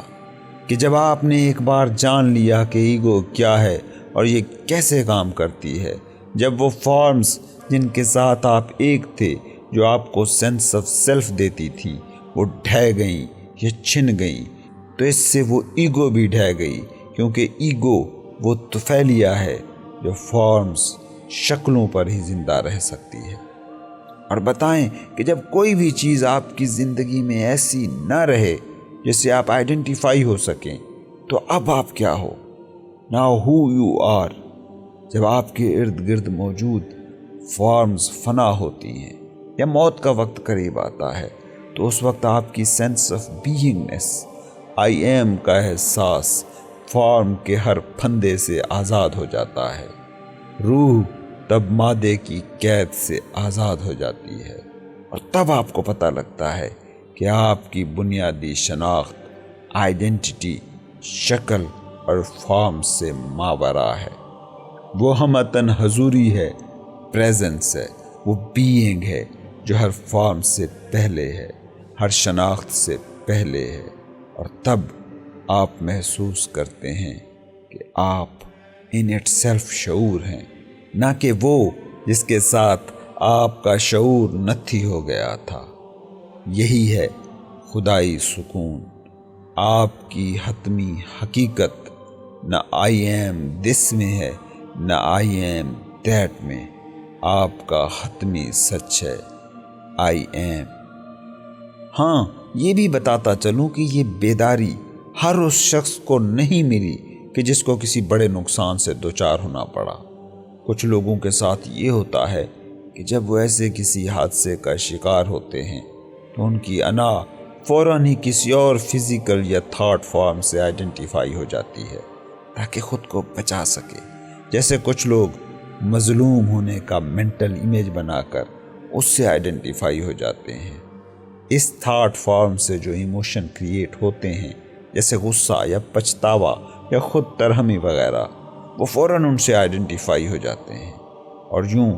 کہ جب آپ نے ایک بار جان لیا کہ ایگو کیا ہے اور یہ کیسے کام کرتی ہے، جب وہ فارمز جن کے ساتھ آپ ایک تھے، جو آپ کو سینس آف سیلف دیتی تھی، وہ ڈھہ گئیں یا چھن گئیں، تو اس سے وہ ایگو بھی ڈھہ گئی، کیونکہ ایگو وہ طفیلیہ ہے جو فارمز، شکلوں پر ہی زندہ رہ سکتی ہے۔ اور بتائیں کہ جب کوئی بھی چیز آپ کی زندگی میں ایسی نہ رہے جس سے آپ آئیڈینٹیفائی ہو سکیں، تو اب آپ کیا ہو؟ Now who you are. جب آپ کے ارد گرد موجود فارمز فنا ہوتی ہیں یا موت کا وقت قریب آتا ہے، تو اس وقت آپ کی سینس آف بینگنیس، آئی ایم کا احساس فارم کے ہر پھندے سے آزاد ہو جاتا ہے۔ روح تب مادے کی قید سے آزاد ہو جاتی ہے، اور تب آپ کو پتہ لگتا ہے کہ آپ کی بنیادی شناخت، آئیڈینٹی شکل اور فارم سے ماورا ہے۔ وہ ہمتن حضوری ہے، پریزنس ہے، وہ بینگ ہے جو ہر فارم سے پہلے ہے، ہر شناخت سے پہلے ہے، اور تب آپ محسوس کرتے ہیں کہ آپ ان اٹ سیلف شعور ہیں، نہ کہ وہ جس کے ساتھ آپ کا شعور نتھی ہو گیا تھا۔ یہی ہے خدائی سکون، آپ کی حتمی حقیقت نہ آئی ایم دس میں ہے نہ آئی ایم دیٹ میں، آپ کا حتمی سچ ہے آئی ایم۔ ہاں، یہ بھی بتاتا چلوں کہ یہ بیداری ہر اس شخص کو نہیں ملی کہ جس کو کسی بڑے نقصان سے دوچار ہونا پڑا۔ کچھ لوگوں کے ساتھ یہ ہوتا ہے کہ جب وہ ایسے کسی حادثے کا شکار ہوتے ہیں تو ان کی انا فوراً ہی کسی اور فزیکل یا تھاٹ فارم سے آئیڈینٹیفائی ہو جاتی ہے تاکہ خود کو بچا سکے۔ جیسے کچھ لوگ مظلوم ہونے کا مینٹل امیج بنا کر اس سے آئیڈینٹیفائی ہو جاتے ہیں۔ اس تھاٹ فارم سے جو ایموشن کریٹ ہوتے ہیں، جیسے غصہ یا پچھتاوا یا خود ترہمی وغیرہ، وہ فوراً ان سے آئیڈینٹیفائی ہو جاتے ہیں، اور یوں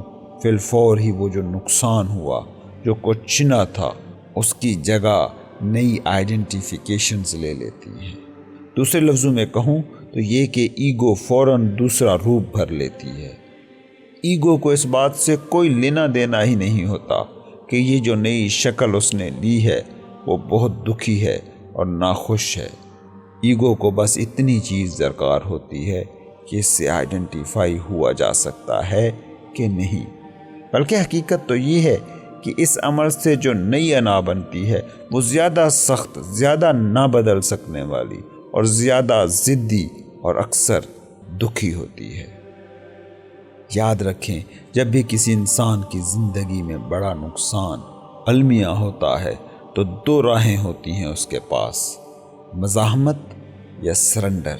فی الفور ہی وہ جو نقصان ہوا، جو کچھ چنا تھا، اس کی جگہ نئی آئیڈینٹیفیکیشنز لے لیتی ہیں۔ دوسرے لفظوں میں کہوں تو یہ کہ ایگو فوراً دوسرا روپ بھر لیتی ہے۔ ایگو کو اس بات سے کوئی لینا دینا ہی نہیں ہوتا کہ یہ جو نئی شکل اس نے لی ہے وہ بہت دکھی ہے اور ناخوش ہے۔ ایگو کو بس اتنی چیز درکار ہوتی ہے کہ اس سے آئیڈینٹیفائی ہوا جا سکتا ہے کہ نہیں۔ بلکہ حقیقت تو یہ ہے کہ اس عمل سے جو نئی انا بنتی ہے وہ زیادہ سخت، زیادہ نہ بدل سکنے والی اور زیادہ ضدی اور اکثر دکھی ہوتی ہے۔ یاد رکھیں، جب بھی کسی انسان کی زندگی میں بڑا نقصان المیہ ہوتا ہے تو دو راہیں ہوتی ہیں اس کے پاس، مزاحمت یا سرنڈر۔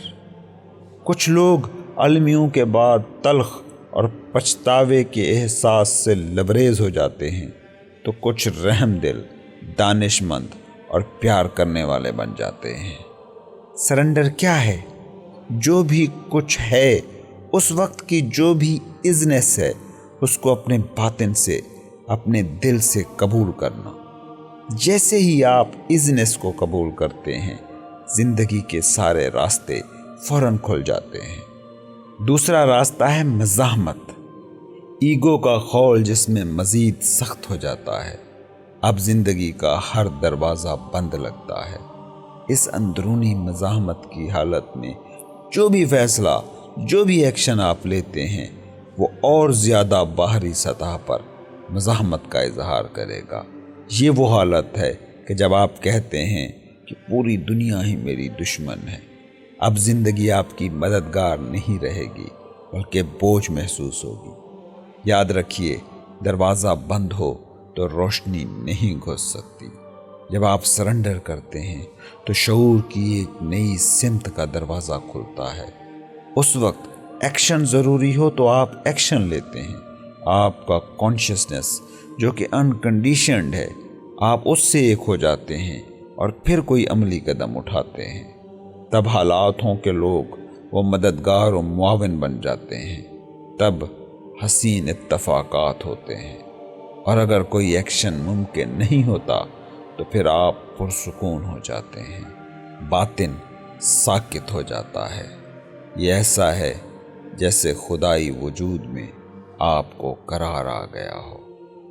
کچھ لوگ المیوں کے بعد تلخ اور پچھتاوے کے احساس سے لبریز ہو جاتے ہیں، تو کچھ رحم دل، دانش مند اور پیار کرنے والے بن جاتے ہیں۔ سرنڈر کیا ہے؟ جو بھی کچھ ہے، اس وقت کی جو بھی ازنس ہے، اس کو اپنے باطن سے، اپنے دل سے قبول کرنا۔ جیسے ہی آپ ازنس کو قبول کرتے ہیں، زندگی کے سارے راستے فوراً کھل جاتے ہیں۔ دوسرا راستہ ہے مزاحمت، ایگو کا خول جس میں مزید سخت ہو جاتا ہے۔ اب زندگی کا ہر دروازہ بند لگتا ہے۔ اس اندرونی مزاحمت کی حالت میں جو بھی فیصلہ، جو بھی ایکشن آپ لیتے ہیں، وہ اور زیادہ باہری سطح پر مزاحمت کا اظہار کرے گا۔ یہ وہ حالت ہے کہ جب آپ کہتے ہیں کہ پوری دنیا ہی میری دشمن ہے۔ اب زندگی آپ کی مددگار نہیں رہے گی بلکہ بوجھ محسوس ہوگی۔ یاد رکھیے، دروازہ بند ہو تو روشنی نہیں گھس سکتی۔ جب آپ سرنڈر کرتے ہیں تو شعور کی ایک نئی سمت کا دروازہ کھلتا ہے۔ اس وقت ایکشن ضروری ہو تو آپ ایکشن لیتے ہیں۔ آپ کا کانشیسنس جو کہ انکنڈیشنڈ ہے، آپ اس سے ایک ہو جاتے ہیں اور پھر کوئی عملی قدم اٹھاتے ہیں۔ تب حالات ہوں کہ لوگ وہ مددگار و معاون بن جاتے ہیں۔ تب حسین اتفاقات ہوتے ہیں، اور اگر کوئی ایکشن ممکن نہیں ہوتا تو پھر آپ پرسکون ہو جاتے ہیں، باطن ساکت ہو جاتا ہے۔ یہ ایسا ہے جیسے خدائی وجود میں آپ کو قرار آ گیا ہو۔